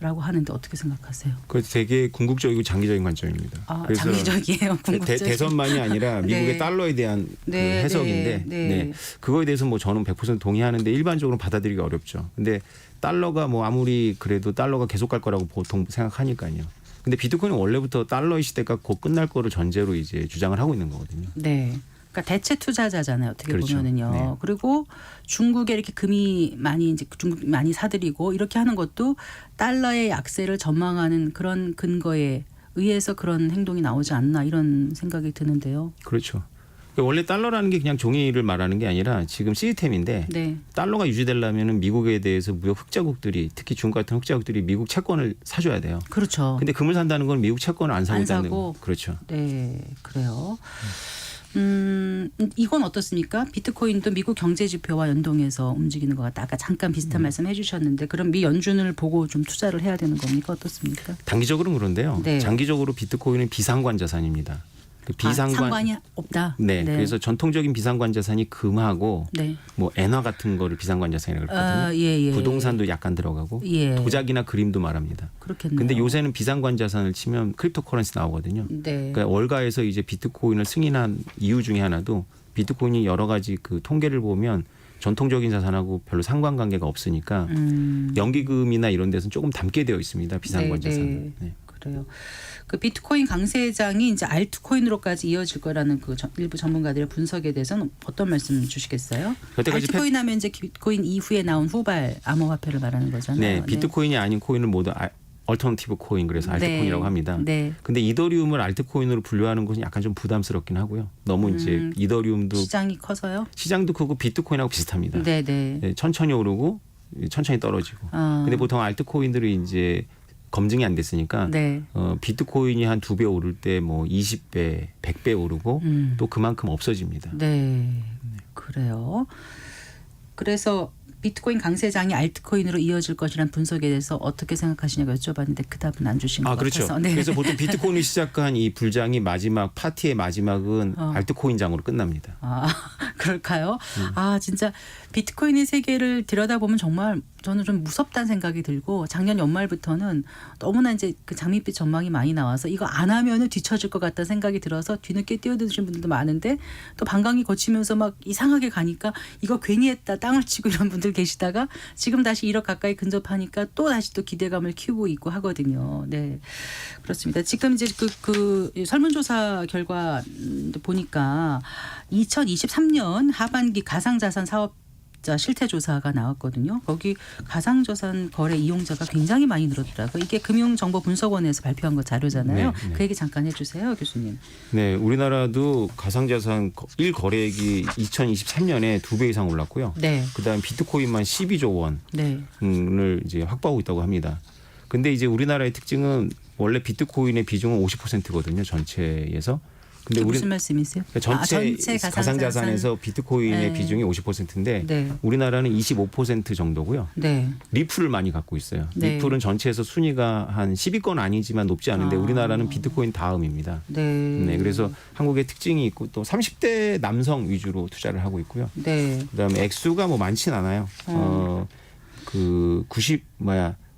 하는데 어떻게 생각하세요? 그 되게 궁극적이고 장기적인 관점입니다. 아, 장기적이에요. 궁극적인. 대선만이 아니라 미국의 네. 달러에 대한 그 네, 해석인데 네, 네. 네. 그거에 대해서 뭐 저는 100% 동의하는데 일반적으로 받아들이기 어렵죠. 근데 달러가 뭐 아무리 그래도 달러가 계속 갈 거라고 보통 생각하니까요. 근데 비트코인은 원래부터 달러의 시대가 곧 끝날 거를 전제로 이제 주장을 하고 있는 거거든요. 네. 그러니까 대체 투자자잖아요. 어떻게 그렇죠. 보면은요. 네. 그리고 중국에 이렇게 금이 많이 이제 중국 많이 사들이고 이렇게 하는 것도 달러의 약세를 전망하는 그런 근거에 의해서 그런 행동이 나오지 않나 이런 생각이 드는데요. 그렇죠. 그러니까 원래 달러라는 게 그냥 종이를 말하는 게 아니라 지금 시스템인데 네. 달러가 유지되려면은 미국에 대해서 무역 흑자국들이 특히 중국 같은 흑자국들이 미국 채권을 사줘야 돼요. 그렇죠. 근데 금을 산다는 건 미국 채권을 안 사고 안 있다는 사고. 거. 그렇죠. 네, 그래요. 이건 어떻습니까? 비트코인도 미국 경제 지표와 연동해서 움직이는 것 같다. 아까 잠깐 비슷한 말씀 해주셨는데 그럼 미 연준을 보고 좀 투자를 해야 되는 겁니까? 어떻습니까? 단기적으로는 그런데요. 네. 장기적으로 비트코인은 비상관 자산입니다. 그 상관이 없다. 네, 그래서 전통적인 비상관 자산이 금하고 네. 뭐 엔화 같은 거를 비상관 자산이라고 그러거든요. 예. 부동산도 약간 들어가고 예. 도자기나 그림도 말합니다. 그렇겠네요. 근데 요새는 비상관 자산을 치면 크립토커런시 나오거든요. 네. 그러니까 월가에서 이제 비트코인을 승인한 이유 중에 하나도 비트코인이 여러 가지 그 통계를 보면 전통적인 자산하고 별로 상관관계가 없으니까 연기금이나 이런 데서는 조금 담게 되어 있습니다. 비상관 네, 자산은. 네. 그래요. 그 비트코인 강세장이 이제 알트코인으로까지 이어질 거라는 그 일부 전문가들의 분석에 대해서는 어떤 말씀 주시겠어요? 여태까지 알트코인 하면 이제 비트코인 이후에 나온 후발 암호화폐를 말하는 거잖아요. 네, 비트코인이 아닌 코인을 모두 얼터너티브 코인 그래서 알트코인이라고 합니다. 네. 근데 이더리움을 알트코인으로 분류하는 것은 약간 좀 부담스럽긴 하고요. 너무 이제 이더리움도 시장이 커서요? 시장도 크고 비트코인하고 비슷합니다. 네. 네, 천천히 오르고 천천히 떨어지고. 근데 보통 알트코인들이 이제 검증이 안 됐으니까 네. 비트코인이 한 2배 오를 때 뭐 20배, 100배 오르고 또 그만큼 없어집니다. 네. 그래요. 그래서 비트코인 강세장이 알트코인으로 이어질 것이라는 분석에 대해서 어떻게 생각하시냐고 여쭤봤는데 그 답은 안 주신 것 그렇죠. 같아서. 네. 그래서 보통 비트코인을 시작한 이 불장이 마지막 파티의 마지막은 알트코인장으로 끝납니다. 그럴까요? 진짜 비트코인의 세계를 들여다보면 정말 저는 좀 무섭다는 생각이 들고 작년 연말부터는 너무나 이제 그 장밋빛 전망이 많이 나와서 이거 안 하면은 뒤처질 것 같다는 생각이 들어서 뒤늦게 뛰어드신 분들도 많은데 또 반강이 거치면서 막 이상하게 가니까 이거 괜히 했다 땅을 치고 이런 분들 계시다가 지금 다시 1억 가까이 근접하니까 또 다시 또 기대감을 키우고 있고 하거든요. 네, 그렇습니다. 지금 이제 그 설문조사 결과 보니까 2023년 하반기 가상자산 사업자 실태조사가 나왔거든요. 거기 가상자산 거래 이용자가 굉장히 많이 늘었더라고요. 이게 금융정보분석원에서 발표한 거 자료잖아요. 네. 그 얘기 잠깐 해주세요, 교수님. 네, 우리나라도 가상자산 1거래액이 2023년에 2배 이상 올랐고요. 네. 그다음 비트코인만 12조 네. 원을 이제 확보하고 있다고 합니다. 근데 이제 우리나라의 특징은 원래 비트코인의 비중은 50%거든요, 전체에서. 근데 무슨 말씀이세요? 전체 가상자산. 가상자산에서 비트코인의 네. 비중이 50%인데 네. 우리나라는 25% 정도고요. 네. 리플을 많이 갖고 있어요. 네. 리플은 전체에서 순위가 한 10위권 아니지만 높지 않은데 우리나라는 비트코인 다음입니다. 네. 그래서 한국의 특징이 있고 또 30대 남성 위주로 투자를 하고 있고요. 네. 그다음에 액수가 뭐 많진 않아요.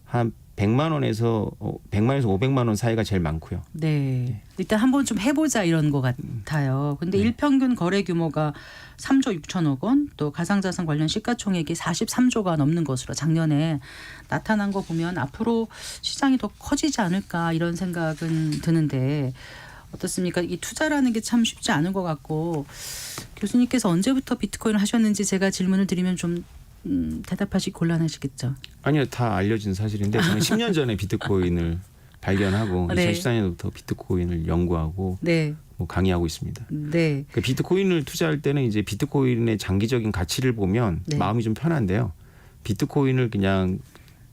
한 100만 원에서 500만 원 사이가 제일 많고요. 네. 일단 한번 좀 해보자 이런 것 같아요. 근데 일평균 거래 규모가 3조 6천억 원, 또 가상자산 관련 시가총액이 43조가 넘는 것으로 작년에 나타난 거 보면 앞으로 시장이 더 커지지 않을까 이런 생각은 드는데 어떻습니까? 이 투자라는 게 참 쉽지 않은 것 같고 교수님께서 언제부터 비트코인을 하셨는지 제가 질문을 드리면 좀 대답하시기 곤란하시겠죠. 아니요, 다 알려진 사실인데 저는 10년 전에 비트코인을 발견하고 네. 2014년부터 비트코인을 연구하고 네. 뭐 강의하고 있습니다. 네. 그 비트코인을 투자할 때는 이제 비트코인의 장기적인 가치를 보면 네. 마음이 좀 편한데요. 비트코인을 그냥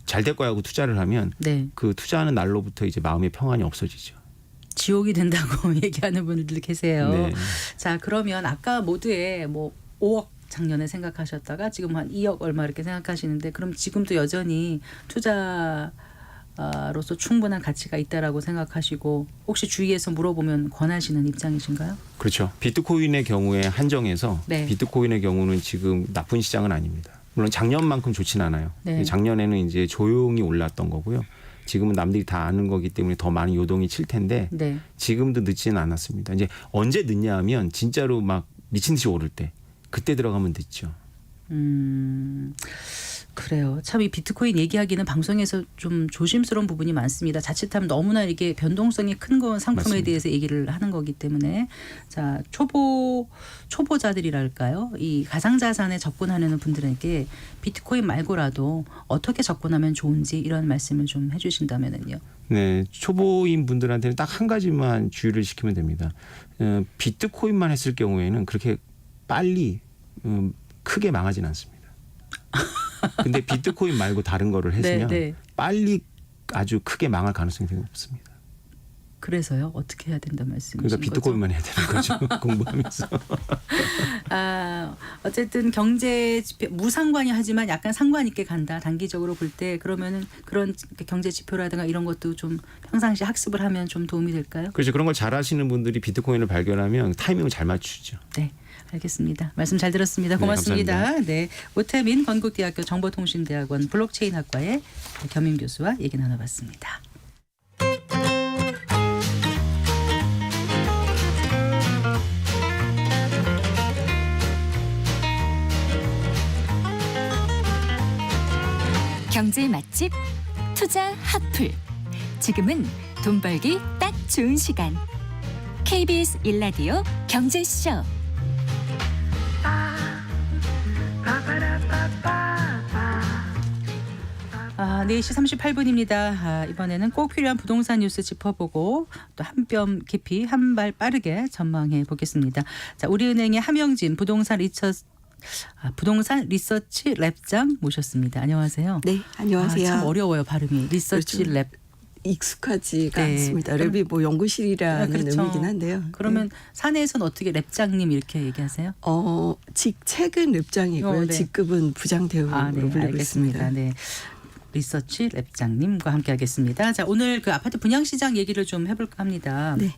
잘 될 거야 하고 투자를 하면 네. 그 투자하는 날로부터 이제 마음의 평안이 없어지죠. 지옥이 된다고 얘기하는 분들 계세요. 네. 자, 그러면 아까 모두에 뭐 5억 작년에 생각하셨다가 지금 한 2억 얼마 이렇게 생각하시는데 그럼 지금도 여전히 투자로서 충분한 가치가 있다라고 생각하시고 혹시 주위에서 물어보면 권하시는 입장이신가요? 그렇죠. 비트코인의 경우에 한정해서 네. 비트코인의 경우는 지금 나쁜 시장은 아닙니다. 물론 작년만큼 좋진 않아요. 네. 작년에는 이제 조용히 올랐던 거고요. 지금은 남들이 다 아는 거기 때문에 더 많은 요동이 칠 텐데 네. 지금도 늦지는 않았습니다. 이제 언제 늦냐 하면 진짜로 막 미친 듯이 오를 때 그때 들어가면 늦죠. 그래요. 참 이 비트코인 얘기하기는 방송에서 좀 조심스러운 부분이 많습니다. 자칫하면 너무나 이게 변동성이 큰 건 상품에 맞습니다. 대해서 얘기를 하는 거기 때문에 자 초보자들이랄까요? 이 가상자산에 접근하는 분들에게 비트코인 말고라도 어떻게 접근하면 좋은지 이런 말씀을 좀 해주신다면은요. 네, 초보인 분들한테는 딱 한 가지만 주의를 시키면 됩니다. 비트코인만 했을 경우에는 그렇게 빨리 크게 망하진 않습니다. 근데 비트코인 말고 다른 거를 했으면 네. 빨리 아주 크게 망할 가능성이 되게 높습니다. 그래서요. 어떻게 해야 된다 말씀이신 그러니까 거죠? 비트코인만 해야 되는 거죠. 공부하면서. 어쨌든 경제 지표 무상관이 하지만 약간 상관 있게 간다. 단기적으로 볼 때 그러면은 그런 경제 지표라든가 이런 것도 좀 평상시 학습을 하면 좀 도움이 될까요? 그렇죠. 그런 걸 잘 하시는 분들이 비트코인을 발견하면 타이밍을 잘 맞추죠. 네. 알겠습니다. 말씀 잘 들었습니다. 고맙습니다. 감사합니다. 네, 오태민 건국대학교 정보통신대학원 블록체인학과의 겸임 교수와 얘기 나눠봤습니다. 경제 맛집 투자 핫플. 지금은 돈 벌기 딱 좋은 시간. KBS 1라디오 경제쇼. 4시 38분입니다. 이번에는 꼭 필요한 부동산 뉴스 짚어보고 또 한 뼘 깊이 한 발 빠르게 전망해 보겠습니다. 자, 우리은행의 함영진 부동산 리서치 랩장 모셨습니다. 안녕하세요. 네, 안녕하세요. 참 어려워요 발음이. 리서치 그렇죠. 랩. 익숙하지가 네. 않습니다. 랩이 뭐 연구실이라는 그렇죠. 의미긴 한데요. 그러면 사내에서는 어떻게 랩장님 이렇게 얘기하세요? 직책은 랩장이고요. 네. 직급은 부장대우로 불리고 알겠습니다. 있습니다. 네. 리서치 랩장님과 함께하겠습니다. 자, 오늘 그 아파트 분양 시장 얘기를 좀 해볼까 합니다. 네.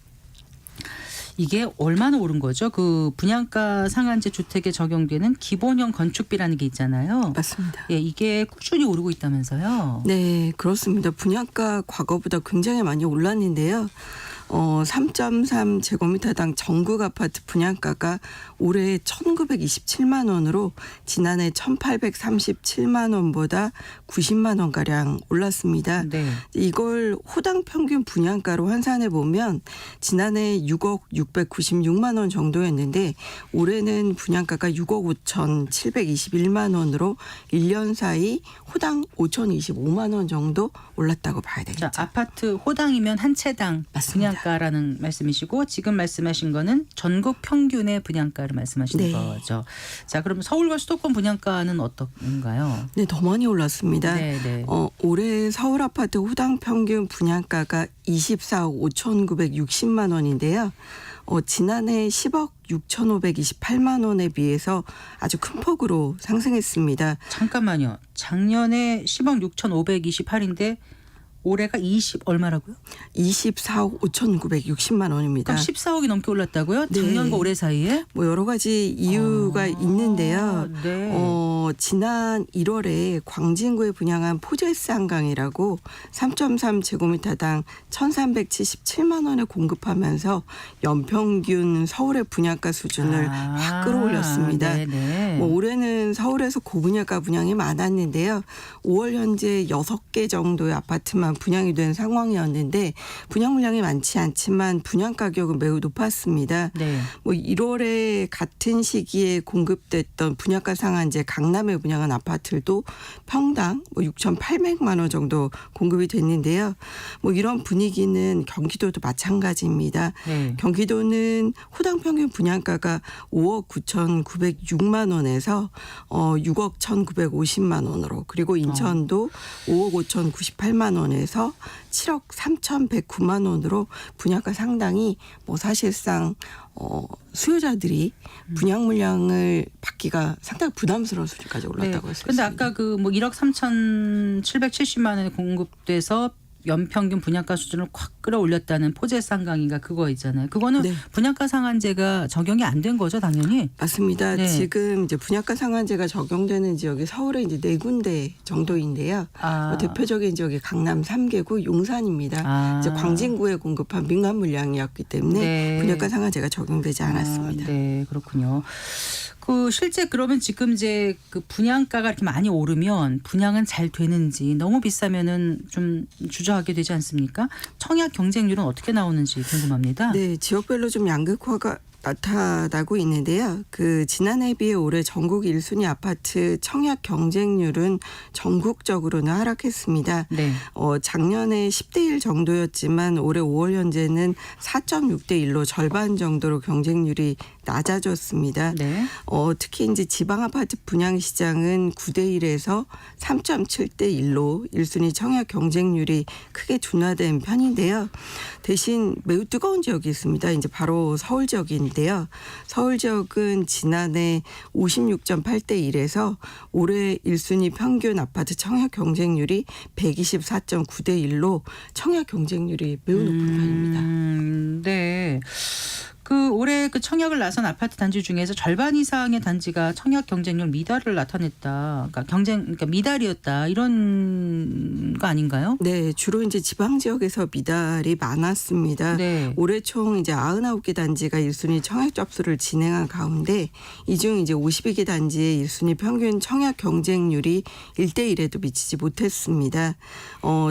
이게 얼마나 오른 거죠? 그 분양가 상한제 주택에 적용되는 기본형 건축비라는 게 있잖아요. 맞습니다. 예, 이게 꾸준히 오르고 있다면서요? 네, 그렇습니다. 분양가 과거보다 굉장히 많이 올랐는데요. 3.3 제곱미터당 전국 아파트 분양가가 올해 1,927만 원으로 지난해 1,837만 원보다 90만 원가량 올랐습니다. 네. 이걸 호당 평균 분양가로 환산해 보면 지난해 6억 696만 원 정도였는데 올해는 분양가가 6억 5,721만 원으로 1년 사이 호당 5,025만 원 정도 올랐다고 봐야 되겠죠. 자, 아파트 호당이면 한 채당 맞습니다. 분양가라는 말씀이시고 지금 말씀하신 거는 전국 평균의 분양가를 말씀하시는 네. 거죠. 자, 그럼 서울과 수도권 분양가는 어떤가요? 네, 더 많이 올랐습니다. 네. 올해 서울 아파트 호당 평균 분양가가 24억 5,960만 원인데요. 지난해 10억 6,528만 원에 비해서 아주 큰 폭으로 상승했습니다. 잠깐만요. 작년에 10억 6,528인데 올해가 20 얼마라고요? 24억 5,960만 원입니다. 그럼 14억이 넘게 올랐다고요? 네. 작년과 올해 사이에? 뭐 여러 가지 이유가 있는데요. 네. 지난 1월에 광진구에 분양한 포제스 한강이라고 3.3 제곱미터당 1,377만 원에 공급하면서 연평균 서울의 분양가 수준을 확 끌어올렸습니다. 네네. 뭐 올해는 서울에서 고분양가 분양이 많았는데요. 5월 현재 6개 정도의 아파트만 분양이 된 상황이었는데 분양 물량이 많지 않지만 분양 가격은 매우 높았습니다. 네. 뭐 1월에 같은 시기에 공급됐던 분양가 상한제 강남에 분양한 아파트도 평당 뭐 6,800만 원 정도 공급이 됐는데요. 뭐 이런 분위기는 경기도도 마찬가지입니다. 네. 경기도는 호당 평균 분양가가 5억 9,906만 원에서 6억 1,950만 원으로 그리고 인천도 5억 5,098만 원에서 7억 3,109만 원으로 분양가 상당히 뭐 사실상 수요자들이 분양 물량을 받기가 상당히 부담스러운 수준까지 올랐다고 했습니다. 그런데 아까 그 뭐 1억 3,770만 원에 공급돼서 연평균 분양가 수준을 확 끌어올렸다는 포제쌍강인가 그거 있잖아요. 그거는 네. 분양가 상한제가 적용이 안 된 거죠, 당연히. 맞습니다. 네. 지금 이제 분양가 상한제가 적용되는 지역이 서울에 이제 4군데 정도인데요. 대표적인 지역이 강남 3개구 용산입니다. 이제 광진구에 공급한 민간 물량이었기 때문에 네. 분양가 상한제가 적용되지 않았습니다. 네, 그렇군요. 그 실제 그러면 지금 이제 그 분양가가 이렇게 많이 오르면 분양은 잘 되는지 너무 비싸면은 좀 주저하게 되지 않습니까? 청약 경쟁률은 어떻게 나오는지 궁금합니다. 네, 지역별로 좀 양극화가 나타나고 있는데요. 그 지난해에 비해 올해 전국 1순위 아파트 청약 경쟁률은 전국적으로는 하락했습니다. 네. 작년에 10대 1 정도였지만 올해 5월 현재는 4.6대 1로 절반 정도로 경쟁률이 낮아졌습니다. 네. 특히 이제 지방 아파트 분양 시장은 9대 1에서 3.7대 1로 1순위 청약 경쟁률이 크게 둔화된 편인데요. 대신 매우 뜨거운 지역이 있습니다. 이제 바로 서울 지역인데요. 서울 지역은 지난해 56.8대 1에서 올해 1순위 평균 아파트 청약 경쟁률이 124.9대 1로 청약 경쟁률이 매우 높은 편입니다. 네. 그 올해 그 청약을 나선 아파트 단지 중에서 절반 이상의 단지가 청약 경쟁률 미달을 나타냈다. 그러니까 미달이었다. 이런 거 아닌가요? 네, 주로 이제 지방 지역에서 미달이 많았습니다. 네. 올해 총 이제 99개 단지가 1순위 청약 접수를 진행한 가운데 이 중 이제 52개 단지의 1순위 평균 청약 경쟁률이 1대 1에도 미치지 못했습니다.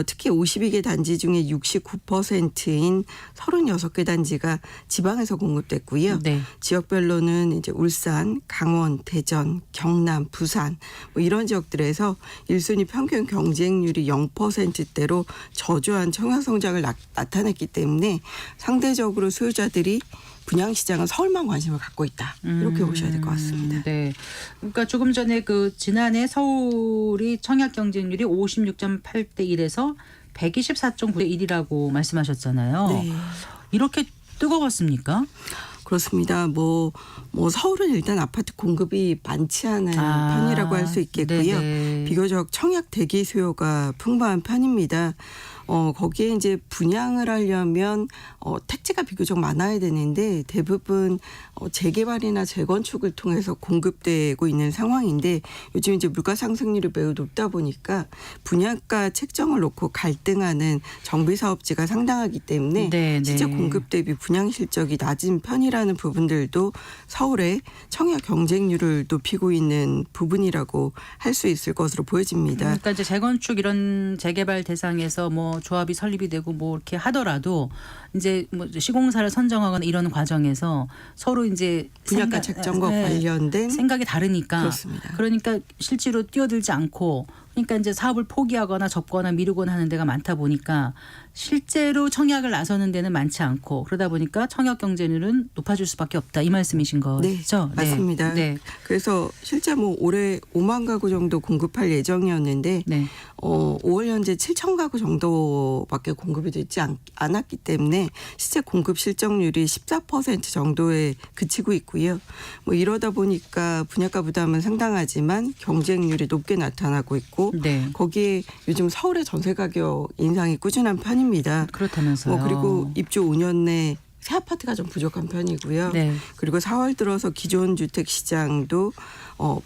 특히 52개 단지 중에 69%인 36개 단지가 지방에서 공급됐고요. 네. 지역별로는 이제 울산, 강원, 대전, 경남, 부산 뭐 이런 지역들에서 1순위 평균 경쟁률이 0%대로 저조한 청약 성장을 나타냈기 때문에 상대적으로 수요자들이 분양시장은 서울만 관심을 갖고 있다. 이렇게 보셔야 될 것 같습니다. 네. 그러니까 조금 전에 그 지난해 서울이 청약 경쟁률이 56.8대 1에서 124.9대 1이라고 말씀하셨잖아요. 네. 이렇게 뜨거웠습니까? 그렇습니다. 뭐 서울은 일단 아파트 공급이 많지 않은 편이라고 할 수 있겠고요. 네네. 비교적 청약 대기 수요가 풍부한 편입니다. 거기에 이제 분양을 하려면 택지가 비교적 많아야 되는데 대부분 재개발이나 재건축을 통해서 공급되고 있는 상황인데 요즘 이제 물가 상승률이 매우 높다 보니까 분양가 책정을 놓고 갈등하는 정비 사업지가 상당하기 때문에 네네. 실제 공급 대비 분양 실적이 낮은 편이라는 부분들도 서울의 청약 경쟁률을 높이고 있는 부분이라고 할 수 있을 것으로 보여집니다. 그러니까 이제 재건축 이런 재개발 대상에서 뭐 조합이 설립이 되고 뭐 이렇게 하더라도 이제 뭐 시공사를 선정하거나 이런 과정에서 서로 이제 분양가 책정과 관련된 생각이 다르니까 그렇습니다. 그러니까 실제로 뛰어들지 않고 그러니까 이제 사업을 포기하거나 접거나 미루거나 하는 데가 많다 보니까 실제로 청약을 나서는 데는 많지 않고 그러다 보니까 청약 경쟁률은 높아질 수밖에 없다 이 말씀이신 거죠? 네, 맞습니다. 네. 그래서 실제 뭐 올해 5만 가구 정도 공급할 예정이었는데 네. 5월 현재 7천 가구 정도밖에 공급이 되지 않았기 때문에 실제 공급 실적률이 14% 정도에 그치고 있고요. 뭐 이러다 보니까 분양가 부담은 상당하지만 경쟁률이 높게 나타나고 있고 네. 거기에 요즘 서울의 전세 가격 인상이 꾸준한 편입니다. 그렇다면서요. 그리고 입주 5년 내 새 아파트가 좀 부족한 편이고요. 네. 그리고 4월 들어서 기존 주택 시장도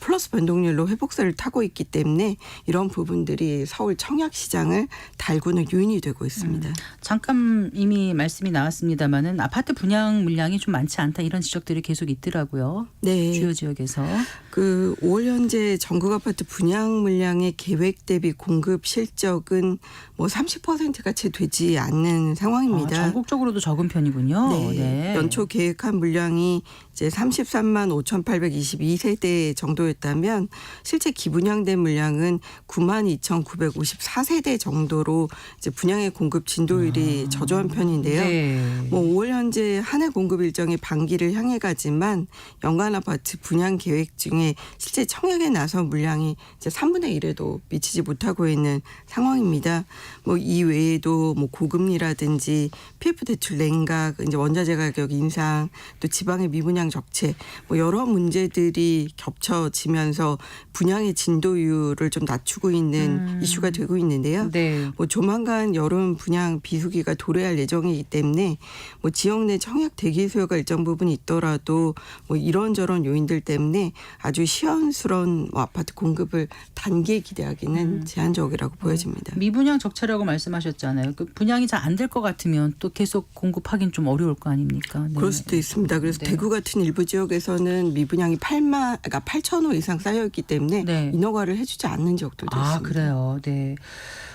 플러스 변동률로 회복세를 타고 있기 때문에 이런 부분들이 서울 청약 시장을 달구는 요인이 되고 있습니다. 잠깐 이미 말씀이 나왔습니다마는 아파트 분양 물량이 좀 많지 않다 이런 지적들이 계속 있더라고요. 네. 주요 지역에서. 그 5월 현재 전국 아파트 분양 물량의 계획 대비 공급 실적은 뭐 30%가 채 되지 않는 상황입니다. 전국적으로도 적은 편이군요. 네. 연초 계획한 물량이 이제 33만 5,822세대 정도였다면 실제 기분양된 물량은 9만 2,954세대 정도로 이제 분양의 공급 진도율이 저조한 편인데요. 네. 뭐 5월 현재 한 해 공급 일정이 반기를 향해 가지만 연간 아파트 분양 계획 중에 실제 청약에 나선 물량이 이제 3분의 1에도 미치지 못하고 있는 상황입니다. 뭐 이 외에도 뭐 고금리라든지 PF 대출 냉각, 이제 이제 원자재 가격 인상, 또 지방의 미분양 적체, 뭐 여러 문제들이 겹쳐지면서 분양의 진도율을 좀 낮추고 있는 이슈가 되고 있는데요. 네. 뭐 조만간 여름 분양 비수기가 도래할 예정이기 때문에 뭐 지역 내 청약 대기 수요가 일정 부분 있더라도 뭐 이런저런 요인들 때문에 아주 시원스러운 뭐 아파트 공급을 단기에 기대하기는 제한적이라고 보여집니다. 미분양 적체라고 말씀하셨잖아요. 그 분양이 잘 안 될 것 같으면 또 계속 공급하기는 좀 어려울 거 아닙니까? 네. 그럴 수도 있습니다. 그래서 네. 대구 같은 일부 지역에서는 미분양이 8,000호 이상 쌓여 있기 때문에 네. 인허가를 해주지 않는 지역들도 있습니다. 아, 그래요. 네.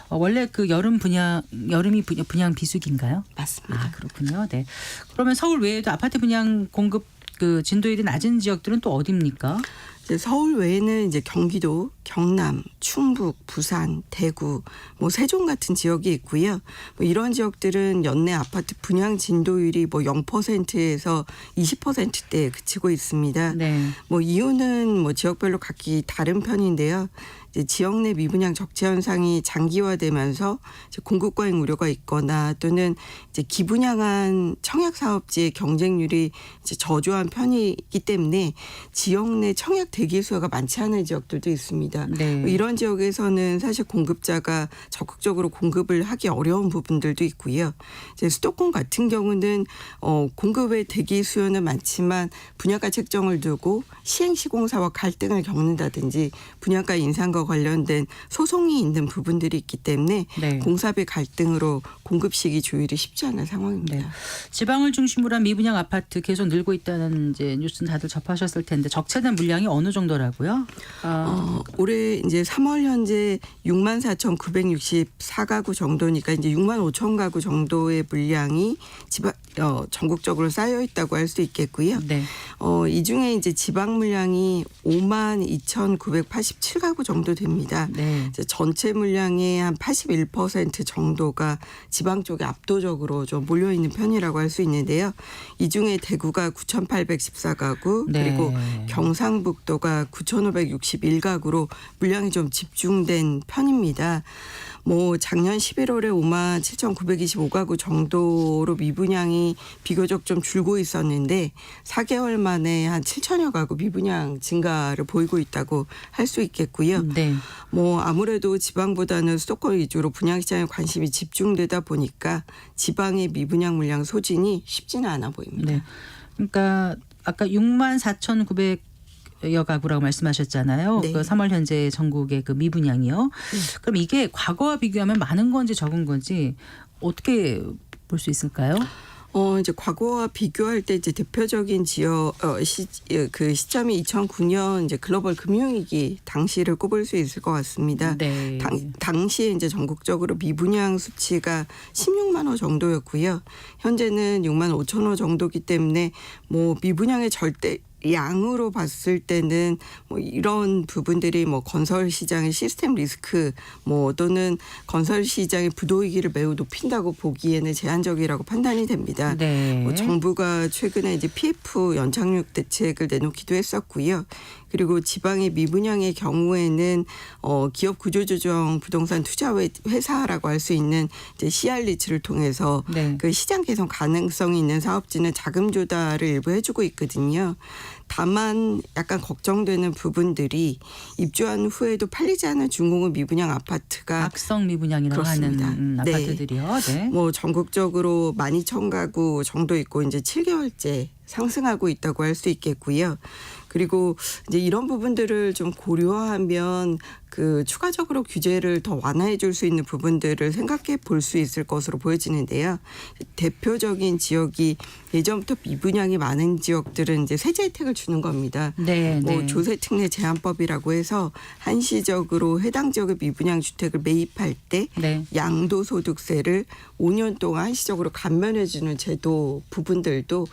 원래 그 여름이 분양 비수기인가요? 맞습니다. 아, 그렇군요. 네. 그러면 서울 외에도 아파트 분양 공급 그 진도율이 낮은 지역들은 또 어디입니까? 이제 서울 외에는 이제 경기도, 경남, 충북, 부산, 대구, 뭐 세종 같은 지역이 있고요. 뭐 이런 지역들은 연내 아파트 분양 진도율이 뭐 0%에서 20%대에 그치고 있습니다. 네. 뭐 이유는 뭐 지역별로 각기 다른 편인데요. 이제 지역 내 미분양 적체 현상이 장기화되면서 이제 공급 과잉 우려가 있거나 또는 이제 기분양한 청약 사업지의 경쟁률이 이제 저조한 편이기 때문에 지역 내 청약 대기 수요가 많지 않은 지역들도 있습니다. 네. 뭐 이런 지역에서는 사실 공급자가 적극적으로 공급을 하기 어려운 부분들도 있고요. 이제 수도권 같은 경우는 공급의 대기 수요는 많지만 분양가 책정을 두고 시행시공사와 갈등을 겪는다든지 분양가 인상과 관련된 소송이 있는 부분들이 있기 때문에 네. 공사비 갈등으로 공급 시기 조율이 쉽지 않은 상황입니다. 네. 지방을 중심으로 한 미분양 아파트 계속 늘고 있다는 이제 뉴스는 다들 접하셨을 텐데 적체된 물량이 어느 정도라고요? 올해 이제 3월 현재 64,964가구 정도니까 이제 65,000 가구 정도의 물량이 전국적으로 쌓여 있다고 할 수 있겠고요. 네. 이 중에 이제 지방 물량이 52,987가구 정도 됩니다. 네. 이제 전체 물량의 한 81% 정도가 지방 쪽에 압도적으로 좀 몰려 있는 편이라고 할 수 있는데요. 이 중에 대구가 9,814가구 네. 그리고 경상북도가 9,561가구로 물량이 좀 집중된 편입니다. 뭐 작년 11월에 57,925가구 정도로 미분양이 비교적 좀 줄고 있었는데 4개월 만에 한 7천여 가구 미분양 증가를 보이고 있다고 할 수 있겠고요. 네. 뭐 아무래도 지방보다는 수도권 위주로 분양시장에 관심이 집중되다 보니까 지방의 미분양 물량 소진이 쉽지는 않아 보입니다. 네. 그러니까 아까 64,900여 가구라고 말씀하셨잖아요. 네. 그 3월 현재 전국의 그 미분양이요. 그럼 이게 과거와 비교하면 많은 건지 적은 건지 어떻게 볼 수 있을까요? 이제 과거와 비교할 때 이제 대표적인 지역 그 시점이 2009년 이제 글로벌 금융위기 당시를 꼽을 수 있을 것 같습니다. 네. 당시에 이제 전국적으로 미분양 수치가 16만 호 정도였고요. 현재는 6만 5천 호 정도기 때문에 뭐 미분양의 절대 양으로 봤을 때는 뭐 이런 부분들이 뭐 건설 시장의 시스템 리스크 뭐 또는 건설 시장의 부도위기를 매우 높인다고 보기에는 제한적이라고 판단이 됩니다. 네. 뭐 정부가 최근에 이제 PF 연착륙 대책을 내놓기도 했었고요. 그리고 지방의 미분양의 경우에는 기업 구조조정 부동산 투자 회사라고 할 수 있는 이제 CR리츠를 통해서 네. 그 시장 개선 가능성이 있는 사업지는 자금 조달을 일부 해주고 있거든요. 다만 약간 걱정되는 부분들이 입주한 후에도 팔리지 않은 중공업 미분양 아파트가 악성 미분양이라고 그렇습니다. 하는 네. 아파트들이요. 네. 뭐 전국적으로 12,000가구 정도 있고 이제 7개월째 상승하고 있다고 할 수 있겠고요. 그리고 이제 이런 부분들을 좀 고려하면 그 추가적으로 규제를 더 완화해 줄 수 있는 부분들을 생각해 볼 수 있을 것으로 보여지는데요. 대표적인 지역이 예전부터 미분양이 많은 지역들은 이제 세제 혜택을 주는 겁니다. 네. 뭐 네. 조세특례 제한법이라고 해서 한시적으로 해당 지역의 미분양 주택을 매입할 때 네. 양도소득세를 5년 동안 한시적으로 감면해 주는 제도 부분들도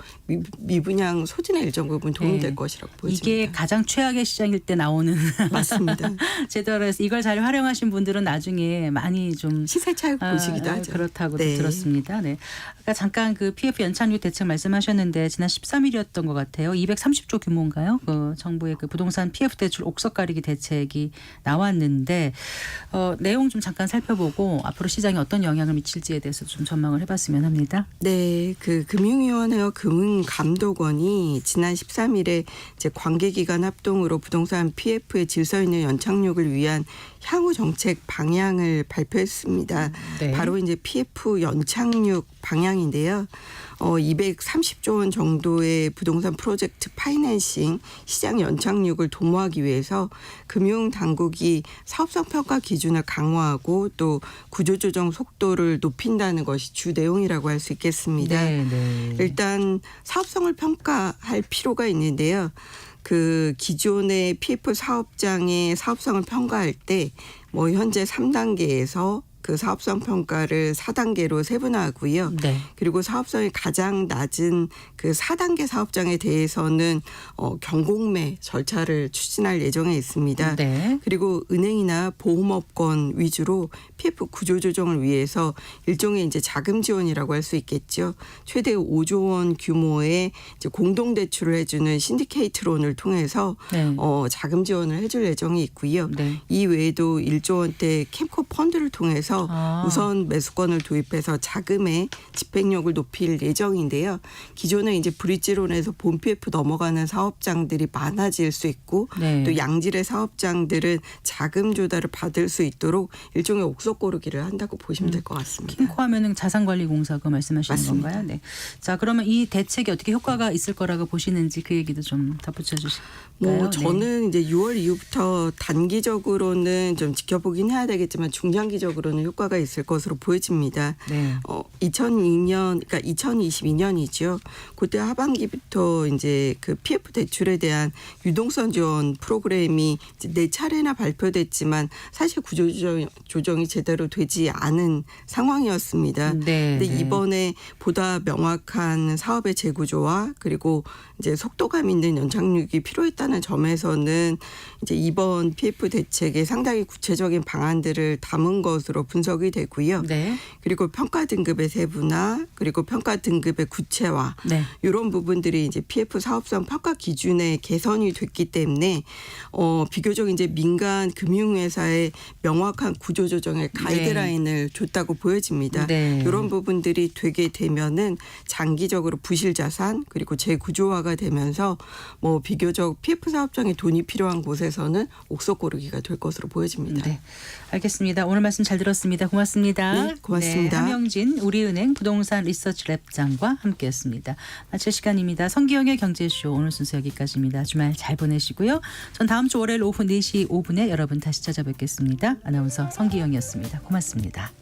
미분양 소진에 일정 부분 도움이 네. 될 것이라고 보입니다. 이게 가장 최악의 시장일 때 나오는 맞습니다. 제도라서 이걸 잘 활용하신 분들은 나중에 많이 좀 시세 차익 보시기도 하죠. 그렇다고 네. 들었습니다. 네. 아까 잠깐 그 PF 연착륙 대책 말씀하셨는데 지난 13일이었던 것 같아요. 230조 정도 규모인가요? 그 정부의 그 부동산 PF 대출 옥석 가리기 대책이 나왔는데 내용 좀 잠깐 살펴보고 앞으로 시장에 어떤 영향을 미칠지에 대해서 좀 전망을 해봤으면 합니다. 네, 그 금융위원회와 금융감독원이 지난 13일에 이제 관계기관 합동으로 부동산 PF의 질서 있는 연착륙을 위한 향후 정책 방향을 발표했습니다. 네. 바로 이제 PF 연착륙 방향인데요. 230조 원 정도의 부동산 프로젝트 파이낸싱 시장 연착륙을 도모하기 위해서 금융당국이 사업성 평가 기준을 강화하고 또 구조조정 속도를 높인다는 것이 주 내용이라고 할 수 있겠습니다. 네, 네. 일단 사업성을 평가할 필요가 있는데요. 그 기존의 PF 사업장의 사업성을 평가할 때 뭐 현재 3단계에서 그 사업성 평가를 4단계로 세분화하고요. 네. 그리고 사업성이 가장 낮은 그 4단계 사업장에 대해서는 경공매 절차를 추진할 예정에 있습니다. 네. 그리고 은행이나 보험업권 위주로 PF 구조조정을 위해서 일종의 이제 자금 지원이라고 할 수 있겠죠. 최대 5조 원 규모의 이제 공동 대출을 해주는 신디케이트론을 통해서 네. 자금 지원을 해줄 예정이 있고요. 네. 이 외에도 1조 원대 캠코 펀드를 통해서 아. 우선 매수권을 도입해서 자금의 집행력을 높일 예정인데요. 기존에 이제 브릿지론에서 본 PF 넘어가는 사업장들이 많아질 수 있고 네. 또 양질의 사업장들은 자금 조달을 받을 수 있도록 일종의 옥석 고르기를 한다고 보시면 될 것 같습니다. 킹코 하면은 자산관리공사 그 말씀하시는 맞습니다. 건가요? 네. 자, 그러면 이 대책이 어떻게 효과가 있을 거라고 보시는지 그 얘기도 좀 덧붙여 주실까요? 저는 이제 6월 이후부터 단기적으로는 좀 지켜보긴 해야 되겠지만 중장기적으로는 효과가 있을 것으로 보여집니다. 네. 2022년이죠. 그때 하반기부터 이제 그 PF 대출에 대한 유동성 지원 프로그램이 이제 4차례나 발표됐지만 사실 구조조정이 제대로 되지 않은 상황이었습니다. 네. 근데 네. 이번에 보다 명확한 사업의 재구조와 그리고 이제 속도감 있는 연착륙이 필요했다는 점에서는 이제 이번 PF 대책에 상당히 구체적인 방안들을 담은 것으로 분석이 되고요. 네. 그리고 평가 등급의 세분화, 그리고 평가 등급의 구체화, 네. 이런 부분들이 이제 PF 사업성 평가 기준에 개선이 됐기 때문에 비교적 이제 민간 금융회사의 명확한 구조조정의 가이드라인을 줬다고 보여집니다. 네. 이런 부분들이 되게 되면은 장기적으로 부실 자산 그리고 재구조화가 되면서 뭐 비교적 PF 사업장에 돈이 필요한 곳에서는 옥석 고르기가 될 것으로 보여집니다. 네. 알겠습니다. 오늘 말씀 잘 들었습니다. 고맙습니다. 네, 고맙습니다. 네, 함영진 우리은행 부동산 리서치 랩장과 함께했습니다. 마칠 시간입니다. 성기영의 경제쇼 오늘 순서 여기까지입니다. 주말 잘 보내시고요. 전 다음 주 월요일 오후 4시 5분에 여러분 다시 찾아뵙겠습니다. 아나운서 성기영이었습니다. 고맙습니다.